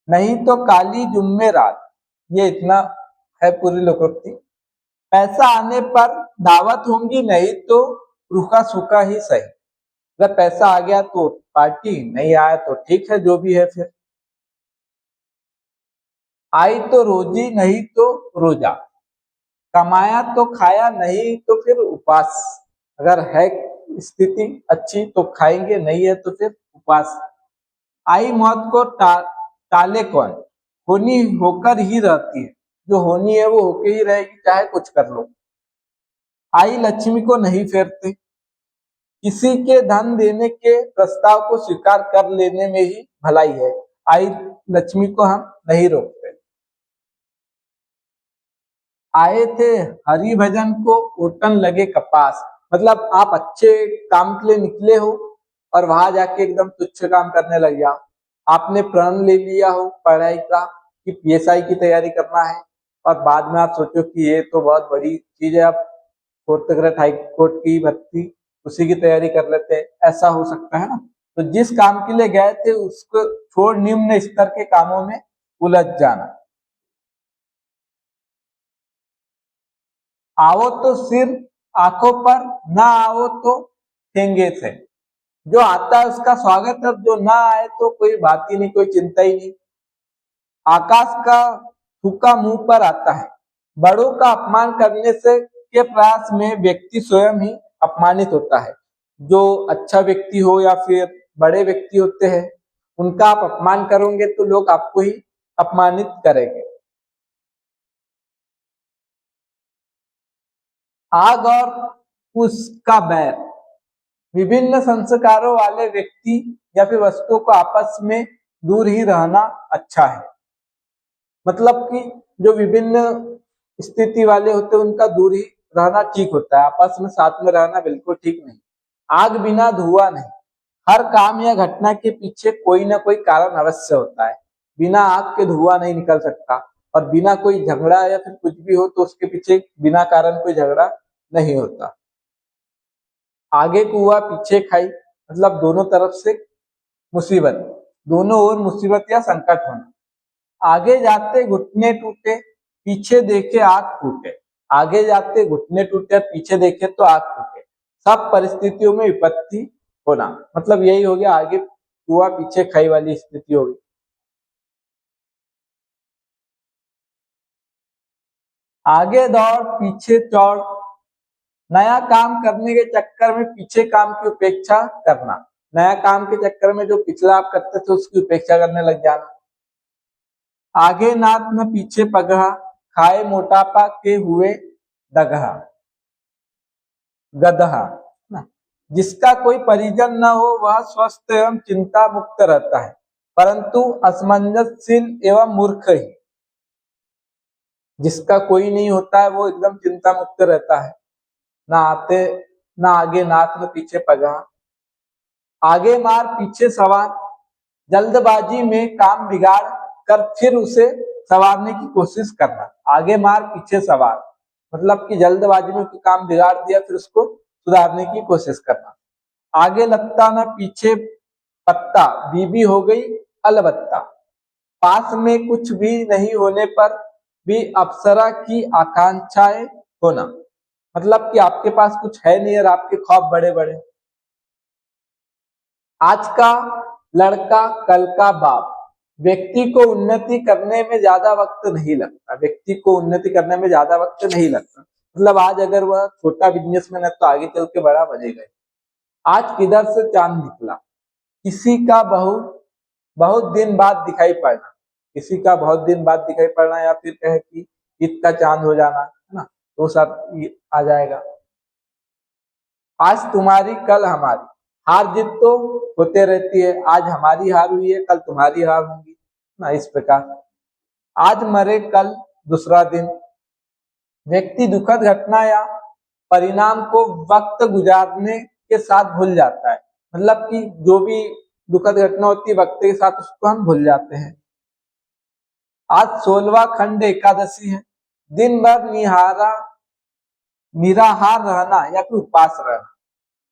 नहीं तो काली जुम्मे रात, ये इतना है पूरी लोकोक्ति। पैसा आने पर दावत होंगी, नहीं तो रूखा सूखा ही सही। अगर पैसा आ गया तो पार्टी, नहीं आया तो ठीक है जो भी है। फिर आई तो रोजी नहीं तो रोजा, कमाया तो खाया नहीं तो फिर उपास। अगर है स्थिति अच्छी तो खाएंगे, नहीं है तो फिर उपास। आई मौत को टाले कौन, होनी होकर ही रहती है, जो होनी है वो होके ही रहेगी चाहे कुछ कर लो। आई लक्ष्मी को नहीं फेरते, किसी के धन देने के प्रस्ताव को स्वीकार कर लेने में ही भलाई है। आई लक्ष्मी को हम नहीं रोकते। आए थे हरि भजन को ओटन लगे कपास, मतलब आप अच्छे काम के लिए निकले हो और वहां जाके एकदम तुच्छ काम करने लग जाओ। आपने प्रण ले लिया हो पढ़ाई का कि पीएसआई की तैयारी करना है, और बाद में आप सोचो कि ये तो बहुत बड़ी चीज है, आप फोर्थ ग्रेड हाई कोर्ट की भर्ती उसी की तैयारी कर लेते हैं, ऐसा हो सकता है ना। तो जिस काम के लिए गए थे उसको छोड़ निम्न स्तर के कामों में उलझ जाना। आओ तो सिर आंखों पर, ना आओ तो ठेंगे से। जो आता है उसका स्वागत है, जो ना आए तो कोई बात ही नहीं, कोई चिंता ही नहीं। आकाश का थूका मुंह पर आता है, बड़ों का अपमान करने से के प्रयास में व्यक्ति स्वयं ही अपमानित होता है। जो अच्छा व्यक्ति हो या फिर बड़े व्यक्ति होते हैं उनका आप अपमान करोगे तो लोग आपको ही अपमानित करेंगे। आग और उसका बैर, विभिन्न संस्कारों वाले व्यक्ति या फिर वस्तुओं को आपस में दूर ही रहना अच्छा है। मतलब कि जो विभिन्न स्थिति वाले होते हैं उनका दूर ही रहना ठीक होता है, आपस में साथ में रहना बिल्कुल ठीक नहीं। आग बिना धुआं नहीं, हर काम या घटना के पीछे कोई ना कोई कारण अवश्य होता है। बिना आग के धुआं नहीं निकल सकता, और बिना कोई झगड़ा या फिर कुछ भी हो तो उसके पीछे बिना कारण कोई झगड़ा नहीं होता। आगे कुआ पीछे खाई, मतलब दोनों तरफ से मुसीबत, दोनों ओर मुसीबत या संकट होना। आगे जाते घुटने टूटे, पीछे देखे आंख फूटे। आगे जाते घुटने टूटे और पीछे देखे तो आंख फूटे। सब परिस्थितियों में विपत्ति होना, मतलब यही हो गया, आगे कुआ पीछे खाई वाली स्थिति होगी। आगे दौड़ पीछे चौड़, नया काम करने के चक्कर में पीछे काम की उपेक्षा करना। नया काम के चक्कर में जो पिछला आप करते थे उसकी उपेक्षा करने लग जाना। आगे नाथ न पीछे पगहा, खाए मोटापा के हुए दगहा गदहा ना। जिसका कोई परिजन न हो वह स्वस्थ एवं चिंता मुक्त रहता है, परंतु असमंजसशील एवं मूर्ख ही। जिसका कोई नहीं होता है वो एकदम चिंता मुक्त रहता है। ना आते ना आगे नाथ न पीछे पगहा, आगे मार पीछे सवार, जल्दबाजी में काम बिगाड़ कर फिर उसे संवारने की कोशिश करना। आगे मार पीछे सवार, मतलब कि जल्दबाजी में काम बिगाड़ दिया फिर उसको सुधारने की कोशिश करना। आगे लत्ता ना पीछे पत्ता, बीबी हो गई अलबत्ता। पास में कुछ भी नहीं होने पर भी अप्सरा की आकांक्षाएं होना, मतलब कि आपके पास कुछ है नहीं और आपके ख्वाब बड़े बड़े। आज का लड़का कल का बाप। व्यक्ति को उन्नति करने में ज्यादा वक्त नहीं लगता, व्यक्ति को उन्नति करने में ज्यादा वक्त नहीं लगता। मतलब आज अगर वह छोटा बिजनेसमैन है तो आगे चल के बड़ा बनेगा। आज किधर से चांद निकला, किसी का बहुत दिन बाद दिखाई पड़ना, किसी का बहुत दिन बाद दिखाई पड़ना, या फिर कहे कि ईद का चांद हो जाना, है ना, तो सब आ जाएगा। आज तुम्हारी कल हमारी, हार जीत तो होते रहती है, आज हमारी हार हुई है कल तुम्हारी हार होगी ना, इस प्रकार। आज मरे कल दूसरा दिन। व्यक्ति दुखद घटना या परिणाम को वक्त गुजारने के साथ भूल जाता है। मतलब कि जो भी दुखद घटना होती है वक्त के साथ उसको हम भूल जाते हैं। आज 16वां खंड एकादशी है। दिन भर निराहार रहना या फिर उपवास रहना।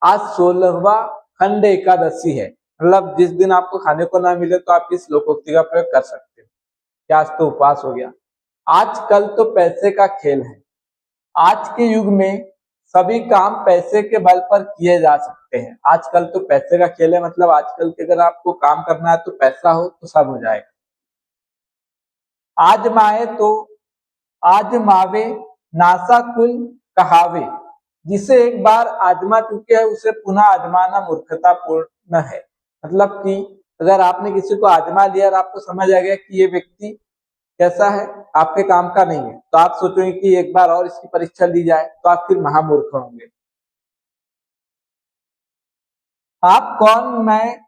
आज 16वां खंड एकादशी है, मतलब जिस दिन आपको खाने को ना मिले तो आप इस लोकोक्ति का प्रयोग कर सकते हो कि आज तो उपवास हो गया। आजकल तो पैसे का खेल है। आज के युग में सभी काम पैसे के बल पर किए जा सकते हैं। आजकल तो पैसे का खेल है, मतलब आजकल के अगर आपको काम करना है तो पैसा हो तो सब हो जाएगा। आजमाए तो आजमावे नासा कुल कहावे। जिसे एक बार आजमा चुके हैं उसे पुनः आजमाना मूर्खतापूर्ण है। मतलब कि अगर आपने किसी को आजमा लिया और आपको समझ आ गया कि ये व्यक्ति कैसा है, आपके काम का नहीं है, तो आप सोचोगे कि एक बार और इसकी परीक्षा ली जाए, तो आप फिर महामूर्ख होंगे। आप कौन मैं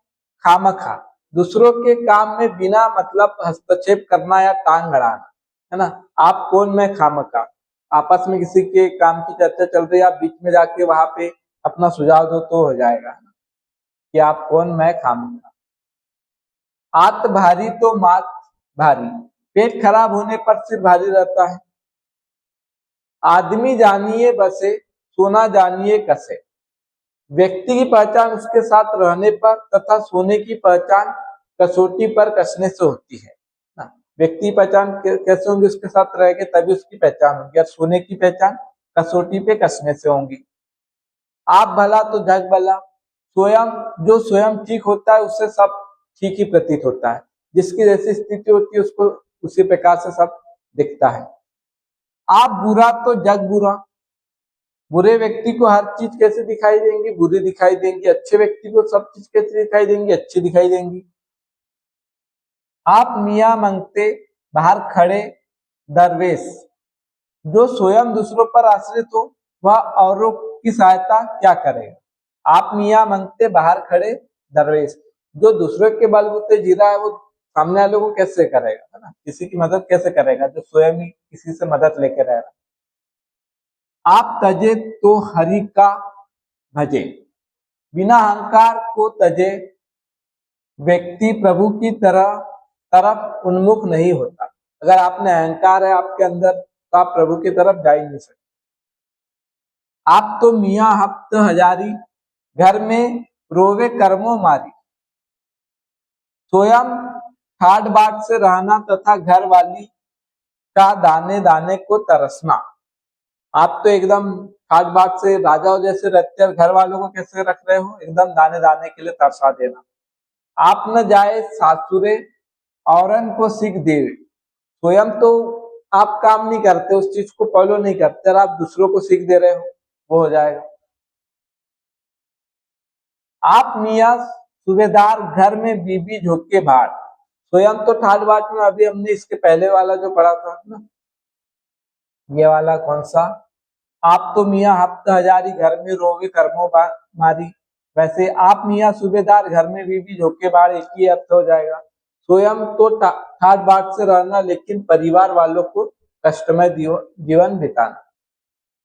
खामखा, दूसरों के काम में बिना मतलब हस्तक्षेप करना या टांग अड़ाना, है ना। आप कौन मैं खामखा, आपस में किसी के काम की चर्चा चल रही है, आप बीच में जाके वहां पे अपना सुझाव दो तो हो जाएगा, है ना, कि आप कौन मैं खामखा। आत भारी तो मात भारी, पेट खराब होने पर सिर भारी रहता है। आदमी जानिए बसे, सोना जानिए कसे। व्यक्ति की पहचान उसके साथ रहने पर तथा सोने की पहचान कसौटी पर कसने से होती है ना। व्यक्ति की पहचान कैसे होंगी, उसके साथ रहेंगे तभी उसकी पहचान होगी, और सोने की पहचान कसौटी पे कसने से होंगी। आप भला तो जग भला, स्वयं जो स्वयं ठीक होता है उससे सब ठीक ही प्रतीत होता है। जिसकी जैसी स्थिति होती है उसको उसी प्रकार से सब दिखता है। आप बुरा तो जग बुरा, बुरे व्यक्ति को हर चीज कैसे दिखाई देंगी, बुरी दिखाई देंगी। अच्छे व्यक्ति को सब चीज कैसे दिखाई देंगी, अच्छी दिखाई देंगी। आप मियाँ मंगते बाहर खड़े दरवेश, जो स्वयं दूसरों पर आश्रित हो वह औरों की सहायता क्या करेगा। आप मियाँ मंगते बाहर खड़े दरवेश, जो दूसरों के बलबूते जी रहा है वो सामने वालों को कैसे करेगा, है ना, किसी की मदद कैसे करेगा जो स्वयं ही किसी से मदद लेके रह रहा है। आप तजे तो हरि का भजे, बिना अहंकार को तजे व्यक्ति प्रभु की तरफ उन्मुख नहीं होता। अगर आपने अहंकार है आपके अंदर तो आप प्रभु की तरफ जा ही नहीं सकते। आप तो मियाँ हफ्त हजारी, घर में रोवे कर्मों मारी। स्वयं ठाट बाट से रहना तथा घर वाली का दाने दाने को तरसना। आप तो एकदम ठाट बाट से राजाओं जैसे रहते हैं, घर वालों को कैसे रख रहे हो, एकदम दाने दाने के लिए तरसा देना। आप न जाए सासुरे औरन को सीख देवे, स्वयं तो आप काम नहीं करते, उस चीज को फॉलो नहीं करते, और आप दूसरों को सीख दे रहे हो, वो हो जाएगा। आप मियाँ सूबेदार, घर में बीबी झोंके भाड़, स्वयं तो ठाट बाट में, अभी हमने इसके पहले वाला जो पढ़ा था ना, ये वाला कौन सा, आप तो मियाँ हफ्त हजारी, घर में रोवे कर्मों मारी। वैसे आप मियाँ सूबेदार, घर में बीबी झोंके बाढ़, एक ही अर्थ हो जाएगा। स्वयं तो ठाट बाट से रहना लेकिन परिवार वालों को कष्टमय जीवन बिताना।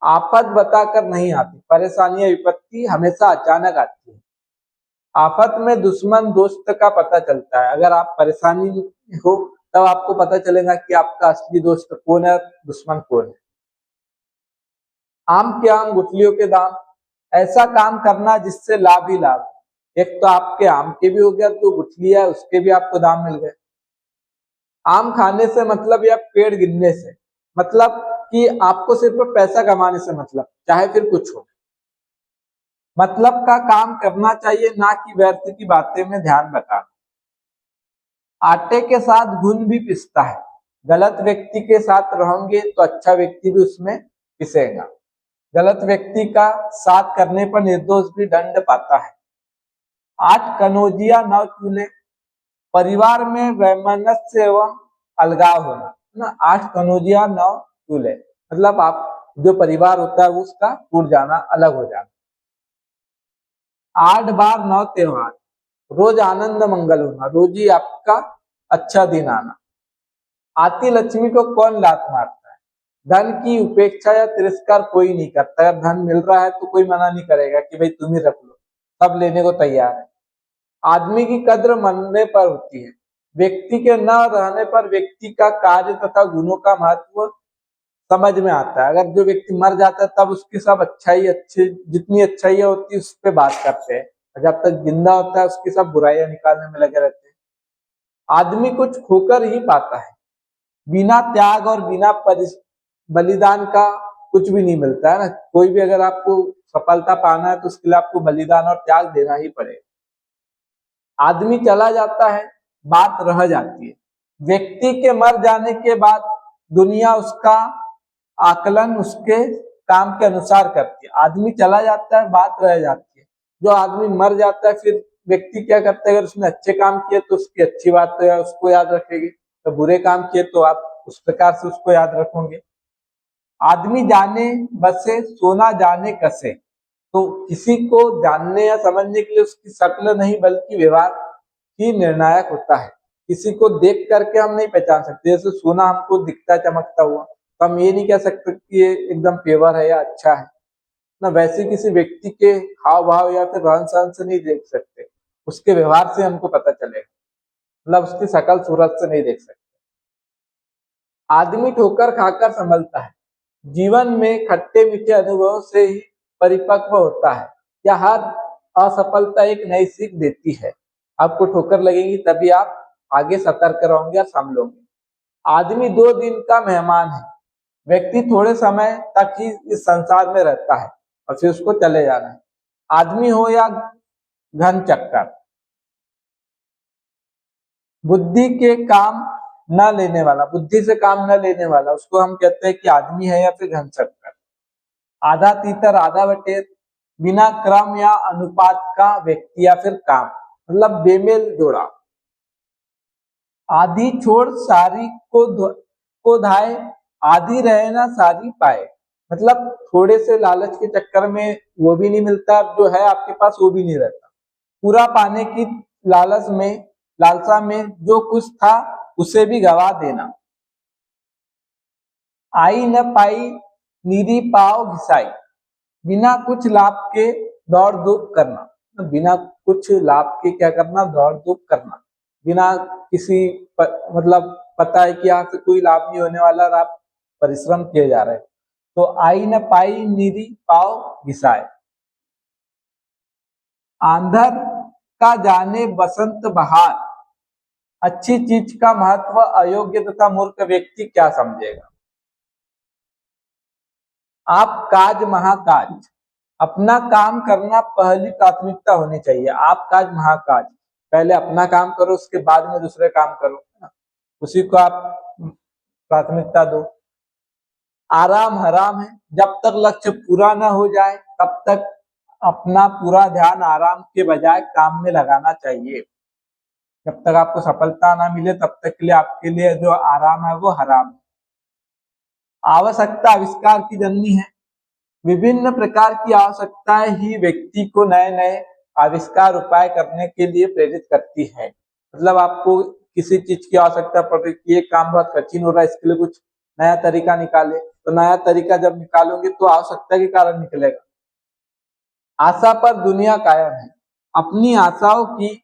आफत बताकर नहीं आती, परेशानियां विपत्ति हमेशा अचानक आती है। आफत में दुश्मन दोस्त का पता चलता है, अगर आप परेशानी हो तब आपको पता चलेगा कि आपका असली दोस्त कौन है, दुश्मन कौन है। आम के आम गुठलियों के दाम, ऐसा काम करना जिससे लाभ ही लाभ। एक तो आपके आम के भी हो गया, जो गुठली है उसके भी आपको दाम मिल गए। आम खाने से मतलब या पेड़ गिरने से, मतलब कि आपको सिर्फ पैसा कमाने से मतलब, चाहे फिर कुछ हो, मतलब का काम करना चाहिए, ना कि व्यर्थ की बातें में ध्यान रखा। आटे के साथ घुन भी पिसता है, गलत व्यक्ति के साथ रहोगे तो अच्छा व्यक्ति भी उसमें पिसेगा। गलत व्यक्ति का साथ करने पर निर्दोष भी दंड पाता है। 8 कनौजिया 9 चूल्हे, परिवार में वैमनस्य एवं अलगाव होना ना। 8 कनौजिया 9 चूल्हे मतलब आप जो परिवार होता है उसका टूट जाना, अलग हो जाना। 8 बार 9 त्योहार, रोज आनंद मंगल होना, रोज ही आपका अच्छा दिन आना। आती लक्ष्मी को कौन लात मारता है? धन की उपेक्षा या तिरस्कार कोई नहीं करता। अगर धन मिल रहा है तो कोई मना नहीं करेगा कि भाई तुम ही रख लो, सब लेने को तैयार है। आदमी की कद्र मरने पर होती है, व्यक्ति के न रहने पर व्यक्ति का कार्य तथा गुणों का महत्व समझ में आता है। अगर जो व्यक्ति मर जाता है तब उसकी सब अच्छाई, अच्छी जितनी अच्छाइयाँ होती है उस पर बात करते हैं, और जब तक जिंदा होता है उसकी सब बुराइयां निकालने में लगे रहते हैं। आदमी कुछ खोकर ही पाता है, बिना त्याग और बिना बलिदान का कुछ भी नहीं मिलता है ना। कोई भी अगर आपको सफलता पाना है तो उसके लिए आपको बलिदान और त्याग देना ही पड़ेगा। आदमी चला जाता है, बात रह जाती है। व्यक्ति के मर जाने के बाद दुनिया उसका आकलन उसके काम के अनुसार करती है। आदमी चला जाता है, बात रह जाती है। जो आदमी मर जाता है फिर व्यक्ति क्या करता है, अगर उसने अच्छे काम किए तो उसकी अच्छी बात तो उसको याद रखेगी, तो बुरे काम किए तो आप उस प्रकार से उसको याद रखोगे। आदमी जाने बसे सोना जाने कसे, तो किसी को जानने या समझने के लिए उसकी शक्ल नहीं बल्कि व्यवहार ही निर्णायक होता है। किसी को देख करके हम नहीं पहचान सकते। जैसे सोना हमको दिखता चमकता हुआ तो हम ये नहीं कह सकते कि ये एकदम पेवर है या अच्छा है ना, वैसे किसी व्यक्ति के हाव भाव या फिर रहन सहन से नहीं देख सकते, उसके व्यवहार से हमको पता चलेगा, मतलब उसकी शकल सूरत से नहीं देख सकते। आदमी ठोकर खाकर संभलता है, जीवन में खट्टे मीठे अनुभवों से ही परिपक्व होता है। या हर असफलता एक नई सीख देती है। आपको ठोकर लगेगी तभी आप आगे सतर्क रहोगे और संभलोगे। आदमी 2 दिन का मेहमान है, व्यक्ति थोड़े समय तक ही इस संसार में रहता है और फिर उसको चले जाना है। आदमी हो या घन चक्कर, बुद्धि के काम न लेने वाला, बुद्धि से काम न लेने वाला, उसको हम कहते हैं कि आदमी है या फिर घन चक्कर। आधा तीतर आधा बटेर, बिना क्रम या अनुपात का व्यक्ति या फिर काम, मतलब बेमेल जोड़ा। आधी छोड़ सारी को धाए, आधी रहे ना सारी पाए, मतलब थोड़े से लालच के चक्कर में वो भी नहीं मिलता, जो है आपके पास वो भी नहीं रहता। पूरा पाने की लालच में, लालसा में जो कुछ था उसे भी गवा देना। आई न पाई निरी पाव घिसाई, बिना कुछ लाभ के दौड़ धूप करना, बिना कुछ लाभ के क्या करना, दौड़ धूप करना, बिना किसी मतलब पता है कि यहाँ से कोई लाभ नहीं होने वाला और आप परिश्रम किए जा रहे हैं। तो आई न पाई निरी पाव घिसाए। आंधर का जाने बसंत बहार, अच्छी चीज का महत्व अयोग्य तथा मूर्ख व्यक्ति क्या समझेगा। आप काज महाकाज, अपना काम करना पहली प्राथमिकता होनी चाहिए। आप काज महाकाज, पहले अपना काम करो उसके बाद में दूसरे काम करो, उसी को आप प्राथमिकता दो। आराम हराम है, जब तक लक्ष्य पूरा ना हो जाए तब तक अपना पूरा ध्यान आराम के बजाय काम में लगाना चाहिए। जब तक आपको सफलता ना मिले तब तक के लिए आपके लिए जो आराम है वो हराम है। आवश्यकता आविष्कार की जननी है, विभिन्न प्रकार की आवश्यकताएं ही व्यक्ति को नए नए आविष्कार उपाय करने के लिए प्रेरित करती है। मतलब आपको किसी चीज की आवश्यकता पड़ रही है, ये काम बहुत कठिन हो रहा है, इसके लिए कुछ नया तरीका निकाले, तो नया तरीका जब निकालोगे तो आवश्यकता के कारण निकलेगा। आशा पर दुनिया कायम है, अपनी आशाओं की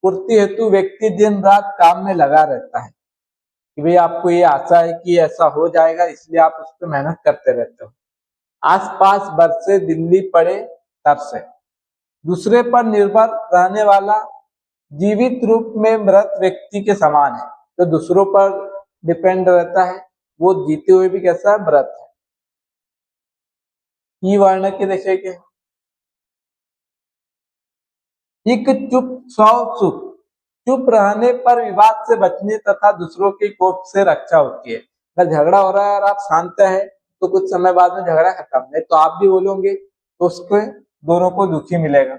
पूर्ति हेतु व्यक्ति दिन रात काम में लगा रहता है कि भाई आपको ये आशा है कि ऐसा हो जाएगा, इसलिए आप उस पर मेहनत करते रहते हो। आसपास बरसे दिल्ली पड़े तरसे, दूसरे पर निर्भर रहने वाला जीवित रूप में मृत व्यक्ति के समान है। तो दूसरों पर डिपेंड रहता है वो जीते हुए भी कैसा है, मृत है। ई वर्ण के देखेंगे, इक चुप सौ सुख, चुप रहने पर विवाद से बचने तथा दूसरों के कोप से रक्षा होती है। अगर झगड़ा हो रहा है और आप शांत है तो कुछ समय बाद में झगड़ा खत्म है, तो आप भी बोलोगे तो उसके दोनों को दुखी मिलेगा।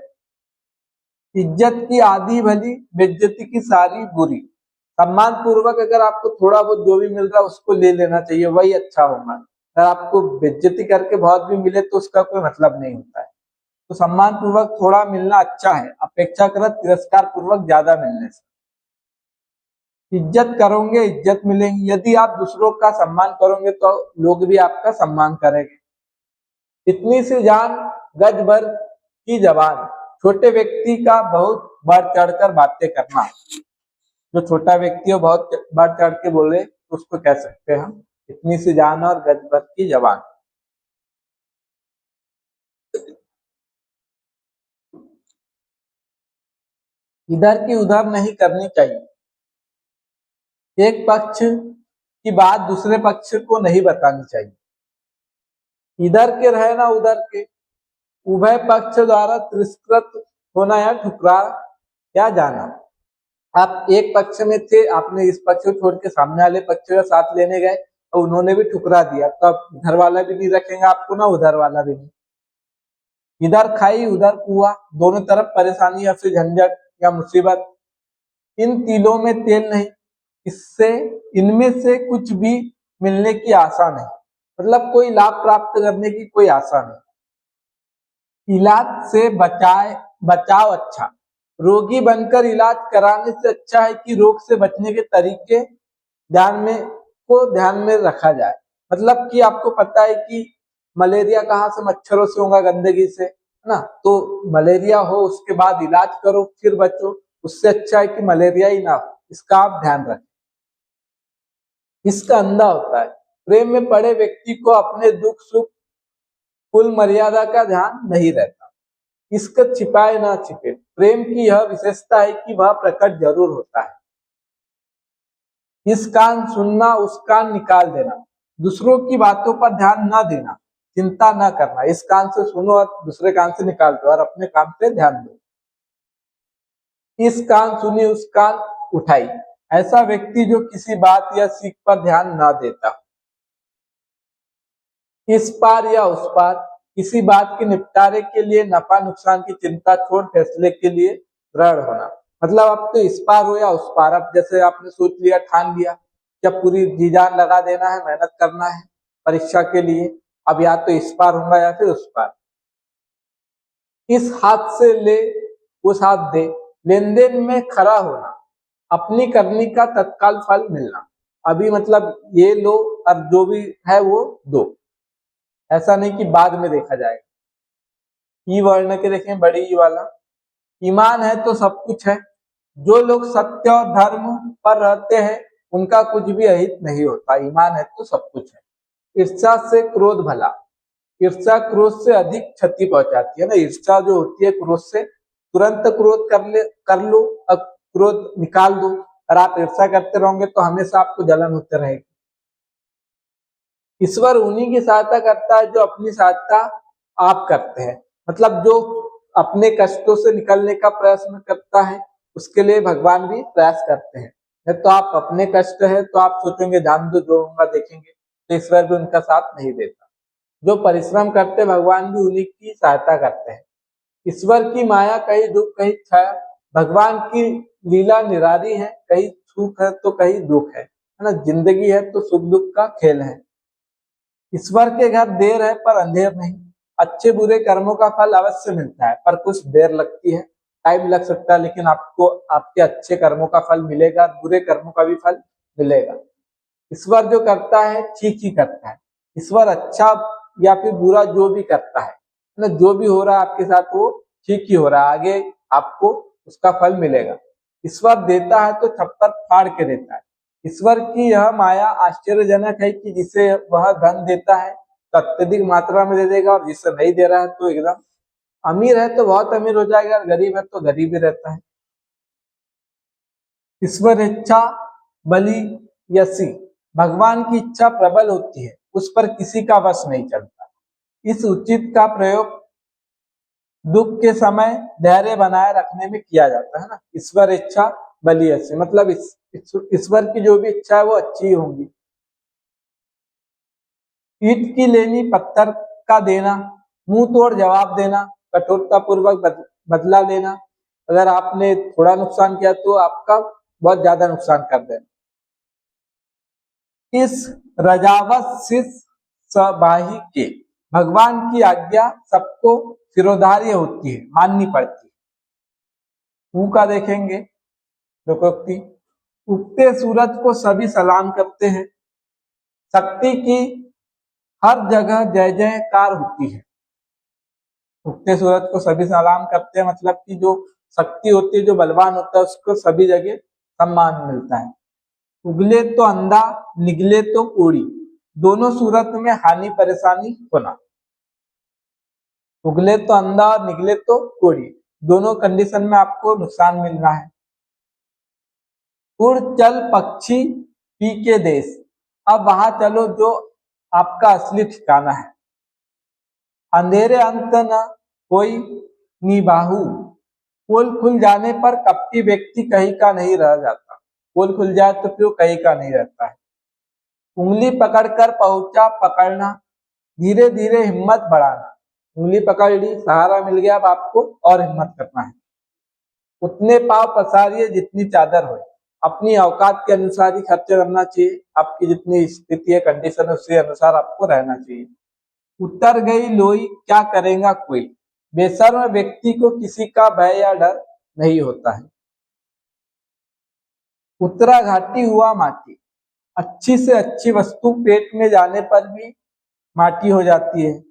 इज्जत की आधी भली, बेइज्जती की सारी बुरी। सम्मान पूर्वक अगर आपको थोड़ा बहुत जो भी मिल रहा है उसको ले लेना चाहिए, वही अच्छा होगा। अगर आपको बेइज्जती करके बहुत भी मिले तो उसका कोई मतलब नहीं होता है। तो सम्मान पूर्वक थोड़ा मिलना अच्छा है, अपेक्षाकृत तिरस्कार पूर्वक ज्यादा मिलने से। इज्जत करोगे इज्जत मिलेगी, यदि आप दूसरों का सम्मान करोगे तो लोग भी आपका सम्मान करेंगे। इतनी सी जान गज भर की जबान, छोटे व्यक्ति का बहुत बढ़ चढ़कर बातें करना। जो छोटा व्यक्ति हो बहुत बढ़ चढ़ के बोले तो उसको कह सकते हैं हम इतनी सी जान और गज भर की जबान। इधर की उधर नहीं करनी चाहिए, एक पक्ष की बात दूसरे पक्ष को नहीं बतानी चाहिए। इधर के रहे ना उधर के, उभय पक्ष द्वारा तिरस्कृत होना या ठुकरा या जाना। आप एक पक्ष में थे, आपने इस पक्ष को छोड़ के सामने वाले पक्ष का साथ लेने गए और उन्होंने भी ठुकरा दिया, तो अब इधर वाला भी नहीं रखेंगे आपको ना उधर वाला भी नहीं। इधर खाई उधर कुआ, दोनों तरफ परेशानी या फिर झंझट या मुसीबत। इन तिलों में तेल नहीं, इससे इनमें से कुछ भी मिलने की आशा नहीं, मतलब कोई लाभ प्राप्त करने की कोई आशा नहीं। इलाज से बचाए बचाव अच्छा, रोगी बनकर इलाज कराने से अच्छा है कि रोग से बचने के तरीके ध्यान में रखा जाए। मतलब कि आपको पता है कि मलेरिया कहाँ से, मच्छरों से होगा, गंदगी से, है ना। तो मलेरिया हो उसके बाद इलाज करो फिर बचो, उससे अच्छा है कि मलेरिया ही ना हो, इसका आप ध्यान रखें। इसका अंधा होता है, प्रेम में पड़े व्यक्ति को अपने दुख सुख कुल मर्यादा का ध्यान नहीं रहता। इसका छिपाए ना छिपे, प्रेम की यह विशेषता है कि वह प्रकट जरूर होता है। इस कान सुनना उस कान निकाल देना, दूसरों की बातों पर ध्यान न देना, चिंता न करना। इस कान से सुनो और दूसरे कान से निकाल दो और अपने काम पे ध्यान दो। इस कान सुनी उस कान उठाई, ऐसा व्यक्ति जो किसी बात या सीख पर ध्यान न देता। इस पार या उस पार, किसी बात के निपटारे के लिए नफा नुकसान की चिंता छोड़ फैसले के लिए दृढ़ होना। मतलब अब तो इस पार हो या उस पार, अब जैसे आपने सोच लिया ठान लिया जब पूरी जी जान लगा देना है, मेहनत करना है परीक्षा के लिए, अब या तो इस पार होगा या फिर उस पार। इस हाथ से ले उस हाथ दे, लेन देन में खरा होना, अपनी करनी का तत्काल फल मिलना। अभी मतलब ये लो और जो भी है वो दो, ऐसा नहीं कि बाद में देखा जाएगा। ई वर्ण के देखें, बड़ी ई वाला, ईमान है तो सब कुछ है। जो लोग सत्य और धर्म पर रहते हैं उनका कुछ भी अहित नहीं होता, ईमान है तो सब कुछ है। ईर्ष्या से क्रोध भला, ईर्ष्या क्रोध से अधिक क्षति पहुंचाती है ना। ईर्ष्या जो होती है क्रोध से, तुरंत क्रोध कर लो और क्रोध निकाल दो, और आप ईर्ष्या करते रहोगे तो हमेशा आपको जलन होते रहेगी। ईश्वर उन्हीं की सहायता करता है जो अपनी सहायता आप करते हैं। मतलब जो अपने कष्टों से निकलने का प्रयत्न करता है उसके लिए भगवान भी प्रयास करते हैं। तो आप अपने कष्ट है तो आप सोचेंगे जान दो जो होगा देखेंगे, तो ईश्वर भी उनका साथ नहीं देता। जो परिश्रम करते भगवान भी उन्हीं की सहायता करते हैं। ईश्वर की माया कहीं दुख कहीं छाया, भगवान की लीला निराली है, कहीं सुख है तो कहीं दुख है ना। जिंदगी है तो सुख दुख का खेल है। ईश्वर के घर देर है पर अंधेर नहीं, अच्छे बुरे कर्मों का फल अवश्य मिलता है पर कुछ देर लगती है, टाइम लग सकता है, लेकिन आपको आपके अच्छे कर्मों का फल मिलेगा, बुरे कर्मों का भी फल मिलेगा। ईश्वर जो करता है ठीक ही करता है। ईश्वर अच्छा या फिर बुरा जो भी करता है ना, जो भी हो रहा है आपके साथ वो ठीक ही हो रहा है, आगे आपको उसका फल मिलेगा। ईश्वर देता है तो छप्पर फाड़ के देता है। ईश्वर की यह माया आश्चर्यजनक है कि जिसे वह धन देता है तो अत्यधिक मात्रा में दे देगा, और जिसे नहीं दे रहा है तो एकदम अमीर है तो बहुत अमीर हो जाएगा, गरीब है तो गरीब ही रहता है। ईश्वर इच्छा बलि यसी, भगवान की इच्छा प्रबल होती है, उस पर किसी का वश नहीं चलता। इस उचित का प्रयोग दुख के समय धैर्य बनाए रखने में किया जाता है ना। ईश्वर इच्छा बलि अस्य, मतलब ईश्वर की जो भी इच्छा है वो अच्छी होंगी। ईंट की लेनी पत्थर का देना, मुंह तोड़ जवाब देना, कठोरता पूर्वक बदला लेना। अगर आपने थोड़ा नुकसान किया तो आपका बहुत ज्यादा नुकसान कर देना। इस रजावत शिष्य सबाही के भगवान की आज्ञा सबको सिरोधार्य होती है, माननी पड़ती है। ऊ का देखेंगे लोकोक्ति, उगते सूरज को सभी सलाम करते हैं, शक्ति की हर जगह जय जयकार होती है। उगते सूरज को सभी सलाम करते हैं मतलब कि जो शक्ति होती है, जो बलवान होता है, उसको सभी जगह सम्मान मिलता है। उगले तो अंधा, निगले तो कोड़ी, दोनों सूरत में हानि परेशानी होना। उगले तो अंधा और निगले तो कोड़ी, दोनों कंडीशन में आपको नुकसान मिलना है। उड़ चल पक्षी पी के देश, अब वहां चलो जो आपका असली ठिकाना है। अंधेरे अंत न कोई निबाहू, पोल खुल जाने पर कपटी व्यक्ति कहीं का नहीं रह जाता। पोल खुल जाए तो फिर कहीं का नहीं रहता है। उंगली पकड़कर पहुंचा पकड़ना, धीरे धीरे हिम्मत बढ़ाना। उंगली पकड़ ली, सहारा मिल गया, अब आपको और हिम्मत करना है। उतने पाव पसारिए जितनी चादर हो, अपनी औकात के अनुसार ही खर्च करना चाहिए। आपकी जितनी स्थिति है, कंडीशन है, उसके अनुसार आपको रहना चाहिए। उतर गई लोई क्या करेगा कोई, बेशर्म व्यक्ति को किसी का भय या डर नहीं होता है। उतरा घाटी हुआ माटी, अच्छी से अच्छी वस्तु पेट में जाने पर भी माटी हो जाती है।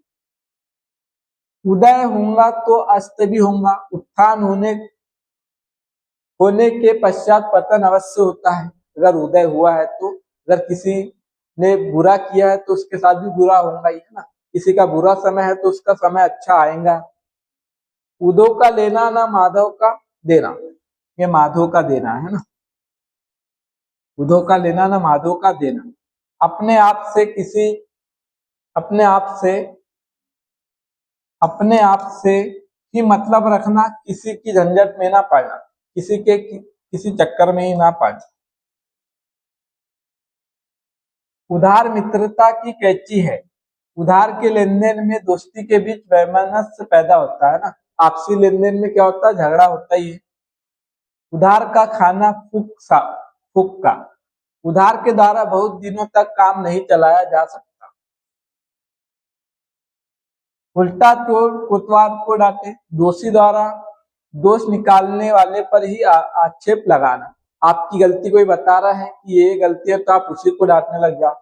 उदय होगा तो अस्त भी होगा, उत्थान होने के पश्चात पतन अवश्य होता है। अगर उदय हुआ है तो, अगर किसी ने बुरा किया है तो उसके साथ भी बुरा होगा ही है ना। किसी का बुरा समय है तो उसका समय अच्छा आएगा। उदो का लेना ना माधव का देना, ये माधव का देना है ना। उदो का लेना ना माधव का देना, अपने आप से किसी अपने आप से ही मतलब रखना, किसी की झंझट में ना पड़ना, किसी चक्कर में ही ना पड़ना। उधार मित्रता की कैची है, उधार के लेन देन में दोस्ती के बीच वैमनस्य पैदा होता है ना। आपसी लेन देन में क्या होता है, झगड़ा होता ही है। उधार का खाना फूक का, उधार के द्वारा बहुत दिनों तक काम नहीं चलाया जा सकता। उल्टा चोर कोतवाल को डांटे, दोषी द्वारा दोष निकालने वाले पर ही आक्षेप लगाना। आपकी गलती कोई बता रहा है कि ये गलती है तो आप उसी को डांटने लग जाओ।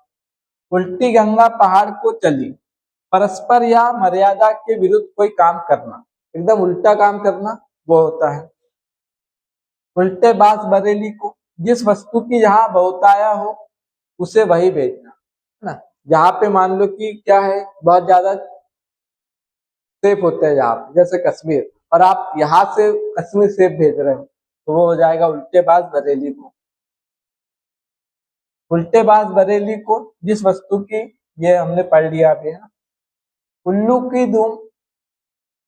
उल्टी गंगा पहाड़ को चली, परस्पर या मर्यादा के विरुद्ध कोई काम करना, एकदम उल्टा काम करना वो होता है। उल्टे बास बरेली को, जिस वस्तु की जहां बहुताया हो उसे वही बेचना है ना। जहां पे मान लो कि क्या है, बहुत ज्यादा सेफ होते हैं जहाँ पे, जैसे कश्मीर, और आप यहाँ से कश्मीर सेफ भेज रहे हो तो वो हो जाएगा उल्टेबाज बरेली को। उल्टेबाज बरेली को, जिस वस्तु की, ये हमने पढ़ लिया अभी है ना। उल्लू की दुम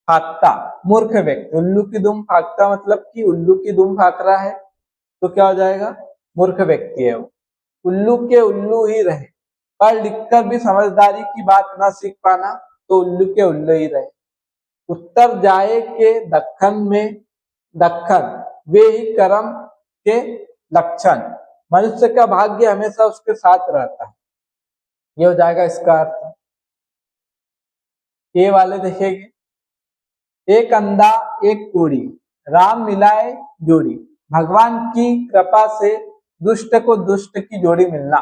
फाकता, मूर्ख व्यक्ति। उल्लू की दुम फाकता मतलब कि उल्लू की दुम फाक रहा है तो क्या हो जाएगा, मूर्ख व्यक्ति है वो। उल्लू के उल्लू ही रहे, पढ़ लिखकर भी समझदारी की बात ना सीख पाना तो उल्लू के उल्लू ही रहे। उत्तर जाए के दक्खन वे ही कर्म के लक्षण, मनुष्य का भाग्य हमेशा उसके साथ रहता है। ये हो जाएगा इसका अर्थ। ये वाले देखेंगे, एक अंधा एक कोड़ी, राम मिलाए जोड़ी, भगवान की कृपा से दुष्ट को दुष्ट की जोड़ी मिलना।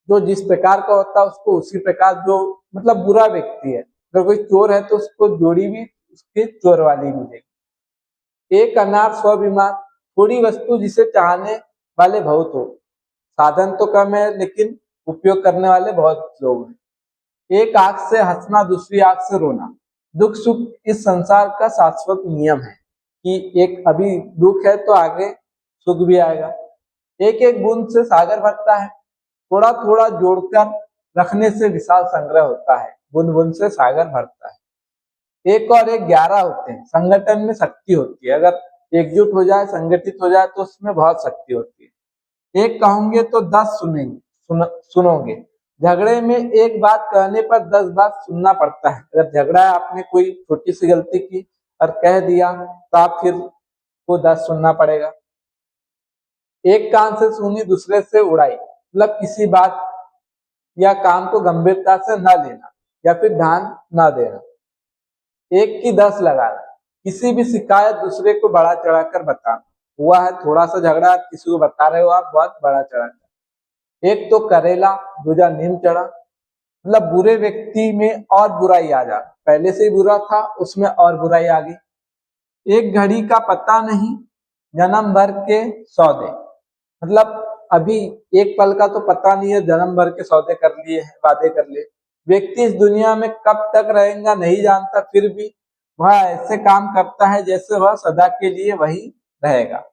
जो जिस प्रकार का होता है उसको उसी प्रकार, जो मतलब बुरा व्यक्ति है, अगर कोई चोर है तो उसको जोड़ी भी उसके चोर वाली मिलेगी। एक अनार स्वाभिमान, थोड़ी वस्तु जिसे चाहने वाले बहुत हो, साधन तो कम है लेकिन उपयोग करने वाले बहुत लोग हैं। एक आंख से हंसना दूसरी आंख से रोना, दुख सुख इस संसार का शाश्वत नियम है कि एक अभी दुख है तो आगे सुख भी आएगा। एक एक बूंद से सागर भरता है, थोड़ा थोड़ा जोड़कर रखने से विशाल संग्रह होता है। बूंद बूंद से सागर भरता है। एक और एक 11 होते हैं। संगठन में शक्ति होती है, अगर एकजुट हो जाए, संगठित हो जाए तो उसमें बहुत शक्ति होती है। एक कहोगे तो 10 सुनोगे। झगड़े में एक बात कहने पर 10 बात सुनना पड़ता है। अगर झगड़ा है, आपने कोई छोटी सी गलती की और कह दिया तो आप फिर को 10 सुनना पड़ेगा। एक कान से सुनी दूसरे से उड़ाई, मतलब किसी बात या काम को गंभीरता से न लेना या फिर ध्यान न देना। एक की 10 लगाना, किसी भी शिकायत दूसरे को बढ़ा चढ़ा कर बताना। हुआ है थोड़ा सा झगड़ा, किसी को बता रहे हो आप बहुत बड़ा चढ़ा कर। एक तो करेला, दूजा नीम चढ़ा, मतलब बुरे व्यक्ति में और बुराई आ जा, पहले से ही बुरा था उसमें और बुराई आ गई। एक घड़ी का पता नहीं, जन्म भर के सौदे, मतलब अभी एक पल का तो पता नहीं है, जन्म भर के सौदे कर लिए हैं, वादे कर लिए। व्यक्ति इस दुनिया में कब तक रहेगा नहीं जानता, फिर भी वह ऐसे काम करता है जैसे वह सदा के लिए वही रहेगा।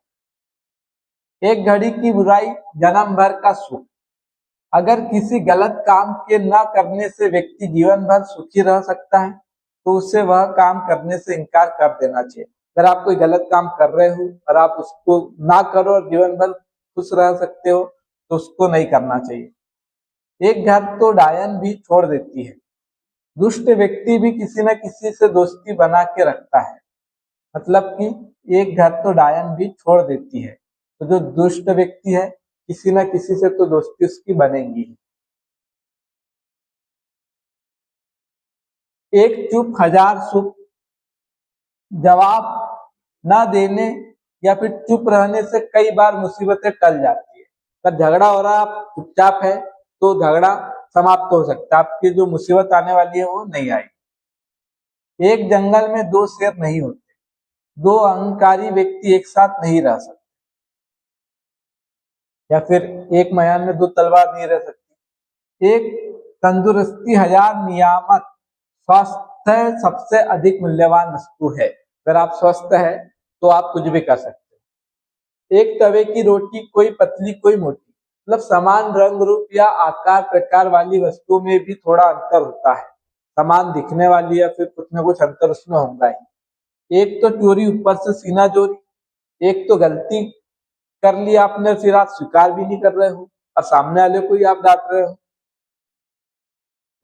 एक घड़ी की बुराई, जन्म भर का सुख। अगर किसी गलत काम के न करने से व्यक्ति जीवन भर सुखी रह सकता है तो उसे वह काम करने से इनकार कर देना चाहिए। अगर आप कोई गलत काम कर रहे हो और आप उसको ना करो और जीवन भर खुश रह सकते हो तो उसको नहीं करना चाहिए। एक घर तो डायन भी छोड़ देती है। दुष्ट व्यक्ति भी किसी न किसी से दोस्ती बना के रखता है, मतलब कि एक घर तो डायन भी छोड़ देती है, तो जो दुष्ट व्यक्ति है किसी न किसी से तो दोस्ती उसकी बनेगी। एक चुप 1000 सुख। जवाब ना देने या फिर चुप रहने से कई बार मुसीबतें टल जाती है। अगर झगड़ा हो रहा है, आप चुपचाप है तो झगड़ा समाप्त हो सकता है, आपकी जो मुसीबत आने वाली है वो नहीं आएगी। एक जंगल में 2 शेर नहीं होते, 2 अहंकारी व्यक्ति एक साथ नहीं रह सकते, या फिर एक मैदान में 2 तलवार नहीं रह सकती। एक तंदुरुस्ती 1000 नियामत। स्वास्थ्य सबसे अधिक मूल्यवान वस्तु है। अगर आप स्वस्थ है तो आप कुछ भी कर सकते हैं। एक तवे की रोटी, कोई पतली कोई मोटी, मतलब समान रंग रूप या आकार प्रकार वाली वस्तुओं में भी थोड़ा अंतर होता है। समान दिखने वाली या फिर कुछ ना कुछ अंतर उसमें होगा ही। एक तो चोरी ऊपर से सीना चोरी, एक तो गलती कर लिया आपने फिर आप स्वीकार भी नहीं कर रहे हो और सामने वाले को ही आप डांट रहे हो।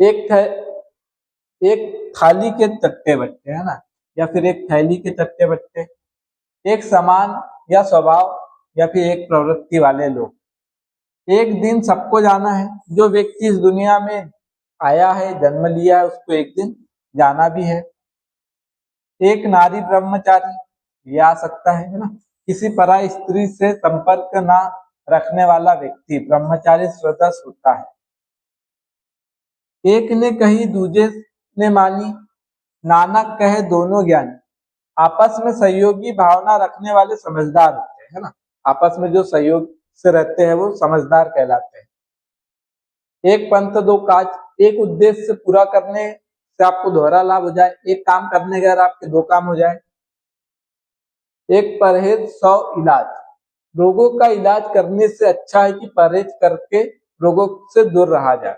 एक एक थाली के चट्टे बट्टे, है ना, या फिर एक थैली के चट्टे बट्टे। एक समान या स्वभाव या फिर एक प्रवृत्ति वाले लोग। एक दिन सबको जाना है। जो व्यक्ति इस दुनिया में आया है, जन्म लिया है, उसको एक दिन जाना भी है। एक नारी ब्रह्मचारी, ये आ सकता है ना, किसी पराई स्त्री से संपर्क ना रखने वाला व्यक्ति ब्रह्मचारी स्वतः होता है। एक ने कही दूजे ने मानी, नानक कहे दोनों ज्ञानी। आपस में सहयोगी भावना रखने वाले समझदार होते हैं, है ना, आपस में जो सहयोग से रहते हैं वो समझदार कहलाते हैं। एक पंथ 2 काज। एक उद्देश्य पूरा करने से आपको दोहरा लाभ हो जाए, एक काम करने के आपके 2 काम हो जाए। एक परहेज 100 इलाज। रोगों का इलाज करने से अच्छा है कि परहेज करके रोगों से दूर रहा जाए,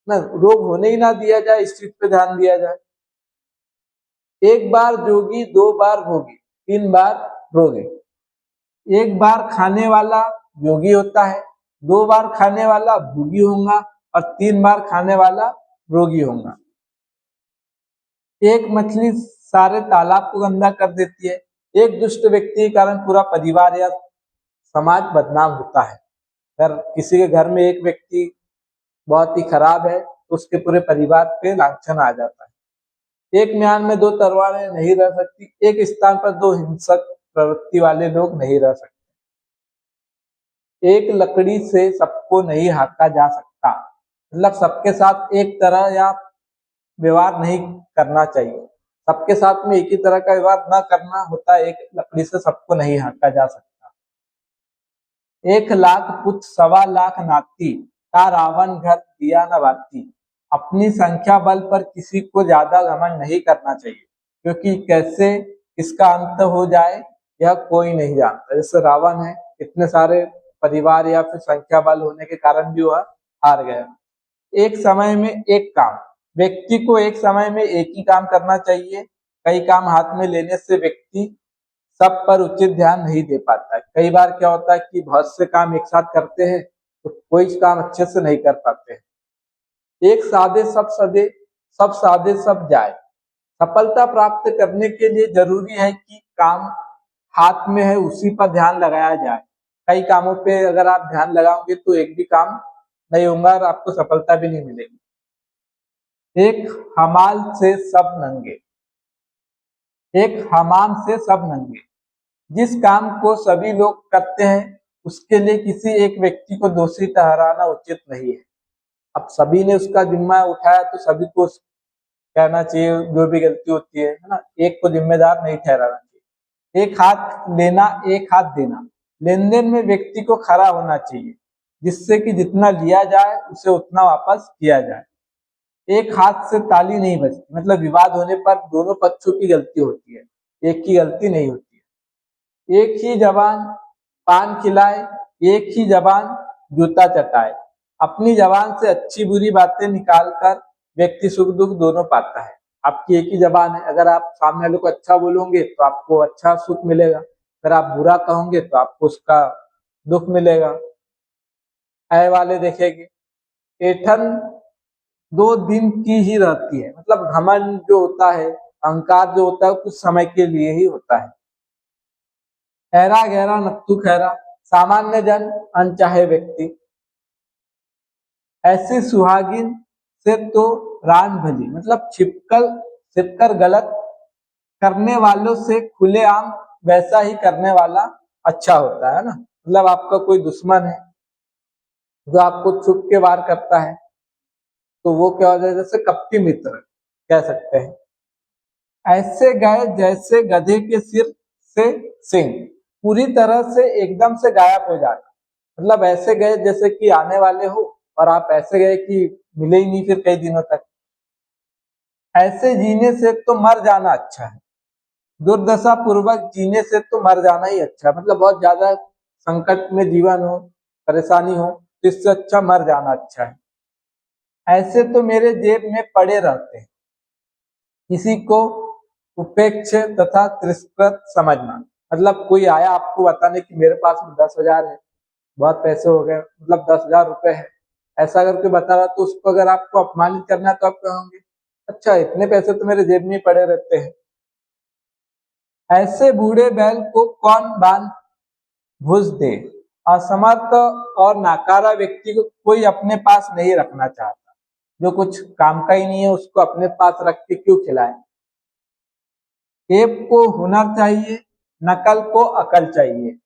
ना रोग होने ही ना दिया जाए, इस चीज पे ध्यान दिया जाए। एक बार जोगी 2 बार भोगी 3 बार रोगी। एक बार खाने वाला योगी होता है, 2 बार खाने वाला भोगी होगा और 3 बार खाने वाला रोगी होगा। एक मछली सारे तालाब को गंदा कर देती है। एक दुष्ट व्यक्ति के कारण पूरा परिवार या समाज बदनाम होता है। अगर किसी के घर में एक व्यक्ति बहुत ही खराब है तो उसके पूरे परिवार पे लांछन आ जाता है। एक म्यान में 2 तलवारें नहीं रह सकती। एक स्थान पर 2 हिंसक प्रवृत्ति वाले लोग नहीं रह सकते। एक लकड़ी से सबको नहीं हाका जा सकता, मतलब सबके साथ एक तरह या व्यवहार नहीं करना चाहिए। सबके साथ में एक ही तरह का व्यवहार ना करना होता है। एक लकड़ी से सबको नहीं हाका जा सकता। 1 लाख पुत्र 1.25 लाख नाती, ता रावण घर दिया न बाती। अपनी संख्या बल पर किसी को ज्यादा घमंड नहीं करना चाहिए, क्योंकि कैसे इसका अंत हो जाए यह कोई नहीं जानता। जैसे रावण है, इतने सारे परिवार या फिर संख्या बल होने के कारण भी वह हार गया। एक समय में एक काम। व्यक्ति को एक समय में एक ही काम करना चाहिए। कई काम हाथ में लेने से व्यक्ति सब पर उचित ध्यान नहीं दे पाता है। कई बार क्या होता है कि बहुत से काम एक साथ करते हैं तो कोई काम अच्छे से नहीं कर पाते हैं। एक साधे सब जाए। सफलता प्राप्त करने के लिए जरूरी है कि काम हाथ में है उसी पर ध्यान लगाया जाए। कई कामों पे अगर आप ध्यान लगाओगे तो एक भी काम नहीं होगा और आपको सफलता भी नहीं मिलेगी। एक हमाल से सब नंगे। एक हमाम से सब नंगे। जिस काम को सभी लोग करते हैं उसके लिए किसी एक व्यक्ति को दोषी ठहराना उचित नहीं है। अब सभी ने उसका जिम्मा उठाया तो सभी को कहना चाहिए, जो भी गलती होती है ना, एक को जिम्मेदार नहीं ठहराना चाहिए। एक हाथ लेना एक हाथ देना। लेन देन में व्यक्ति को खरा होना चाहिए जिससे कि जितना लिया जाए उसे उतना वापस किया जाए। एक हाथ से ताली नहीं बजती, मतलब विवाद होने पर दोनों पक्षों की गलती होती है, एक की गलती नहीं होती है। एक ही जबान पान खिलाए, एक ही जबान जूता चटाए। अपनी जबान से अच्छी बुरी बातें निकालकर व्यक्ति सुख दुख दोनों पाता है। आपकी एक ही जबान है, अगर आप सामने वाले को अच्छा बोलोगे तो आपको अच्छा सुख मिलेगा, अगर आप बुरा कहोगे तो आपको उसका दुख मिलेगा। ऐ वाले देखेंगे, ऐठन 2 दिन की ही रहती है, मतलब घमंड जो होता है, अहंकार जो होता है कुछ समय के लिए ही होता है। ऐरा गहरा नत्थु खैरा। सामान्य जन अनचाहे व्यक्ति। ऐसी सुहागिन से तो रान भली, मतलब छिपकर गलत करने वालों से खुलेआम वैसा ही करने वाला अच्छा होता है ना। मतलब आपका कोई दुश्मन है जो आपको छुप के वार करता है तो वो क्या होता है, जैसे कपटी मित्र कह सकते हैं। ऐसे गए जैसे गधे के सिर से सिंह, पूरी तरह से एकदम से गायब हो जाना। मतलब ऐसे गए जैसे कि आने वाले हो और आप ऐसे गए कि मिले ही नहीं फिर कई दिनों तक। ऐसे जीने से तो मर जाना अच्छा है। दुर्दशा पूर्वक जीने से तो मर जाना ही अच्छा है, मतलब बहुत ज्यादा संकट में जीवन हो, परेशानी हो, तो इससे अच्छा मर जाना अच्छा है। ऐसे तो मेरे जेब में पड़े रहते हैं। किसी को उपेक्ष तथा तिरस्कृत समझना, मतलब कोई आया आपको बताने कि मेरे पास में 10,000 है, बहुत पैसे हो गए, मतलब 10,000 रुपए है, ऐसा करके बता रहा, तो उसको अगर आपको अपमानित करना है तो आप कहोगे अच्छा इतने पैसे तो मेरे जेब में ही पड़े रहते हैं। ऐसे बूढ़े बैल को कौन बांध भूस दे। असमर्थ और नाकारा व्यक्ति को कोई अपने पास नहीं रखना चाहता। जो कुछ काम का ही नहीं है उसको अपने पास रख के क्यों खिलाए। ऐप को हुनर चाहिए, नकल को अकल चाहिए।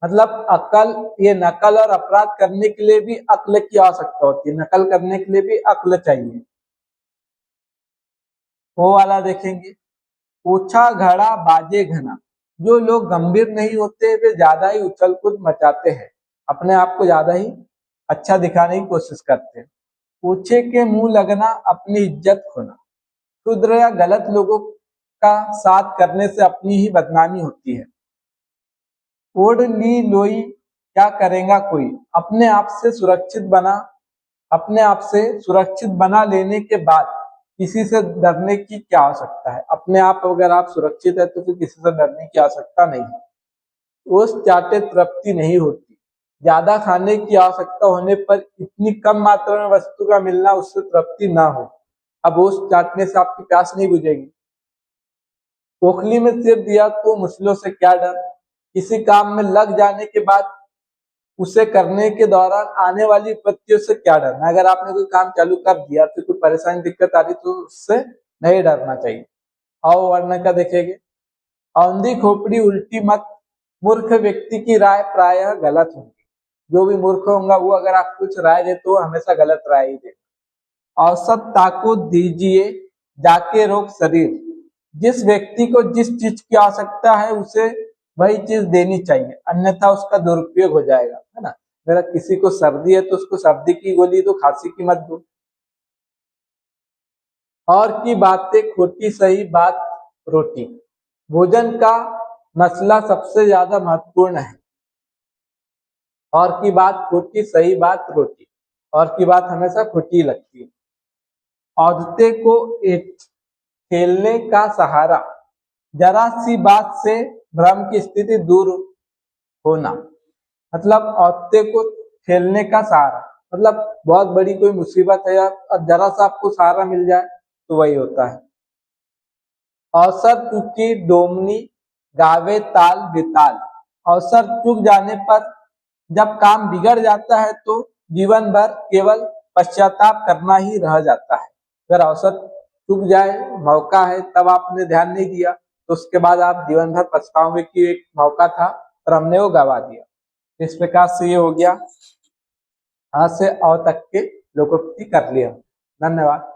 मतलब अकल, ये नकल और अपराध करने के लिए भी अक्ल की आवश्यकता होती है, नकल करने के लिए भी अक्ल चाहिए। वो वाला देखेंगे, ओछा घड़ा बाजे घना। जो लोग गंभीर नहीं होते वे ज्यादा ही उछल कूद मचाते हैं, अपने आप को ज्यादा ही अच्छा दिखाने की कोशिश करते हैं। ऊंचे के मुंह लगना, अपनी इज्जत खोना। क्षुद्र या गलत लोगों का साथ करने से अपनी ही बदनामी होती है। ओढ़ ली लोई क्या करेगा कोई। अपने आप से सुरक्षित बना लेने के बाद किसी से डरने की क्या आवश्यकता है। अपने आप अगर आप सुरक्षित है तो फिर किसी से डरने की आवश्यकता नहीं है। ओस चाटे तृप्ति नहीं होती। ज्यादा खाने की आवश्यकता होने पर इतनी कम मात्रा में वस्तु का मिलना उससे तृप्ति ना हो। अब ओस चाटने से आपकी प्यास नहीं बुझेगी। ओखली में सिर दिया तो मुश्किलों से क्या डर। किसी काम में लग जाने के बाद उसे करने के दौरान आने वाली विपत्तियों से क्या डरना। अगर आपने कोई काम चालू कर दिया तो कोई परेशानी दिक्कत आ रही तो उससे नहीं डरना चाहिए। आओ वर्ण का देखेंगे, औंधी खोपड़ी उल्टी मत। मूर्ख व्यक्ति की राय प्रायः गलत होगी। जो भी मूर्ख होगा वो अगर आप कुछ राय दे तो हमेशा गलत राय ही दे। औसत ताको दीजिए जाके रोग शरीर। जिस व्यक्ति को जिस चीज की आवश्यकता है उसे वही चीज देनी चाहिए, अन्यथा उसका दुरुपयोग हो जाएगा, है ना। मेरा किसी को सर्दी है तो उसको सर्दी की गोली दो, खांसी की मत दो। और की बातें खोटी सही बात रोटी। भोजन का मसला सबसे ज्यादा महत्वपूर्ण है। और की बात खोटी सही बात रोटी। और की बात हमेशा खोटी लगती है। औदते को एक खेलने का सहारा, जरा सी बात से भ्रम की स्थिति दूर होना। मतलब औदते को खेलने का सहारा, मतलब बहुत बड़ी कोई मुसीबत है और जरा सा आपको सहारा मिल जाए तो वही होता है। अवसर चूकी डोमनी गावे ताल बेताल, अवसर चूक जाने पर जब काम बिगड़ जाता है तो जीवन भर केवल पश्चाताप करना ही रह जाता है। अगर अवसर चूक जाए, मौका है, तब आपने ध्यान नहीं दिया तो उसके बाद आप जीवन भर पछताओगे कि एक मौका था और हमने वो गवा दिया। इस प्रकार से ये हो गया आ से अ तक के लोकोक्ति कर लिया। धन्यवाद।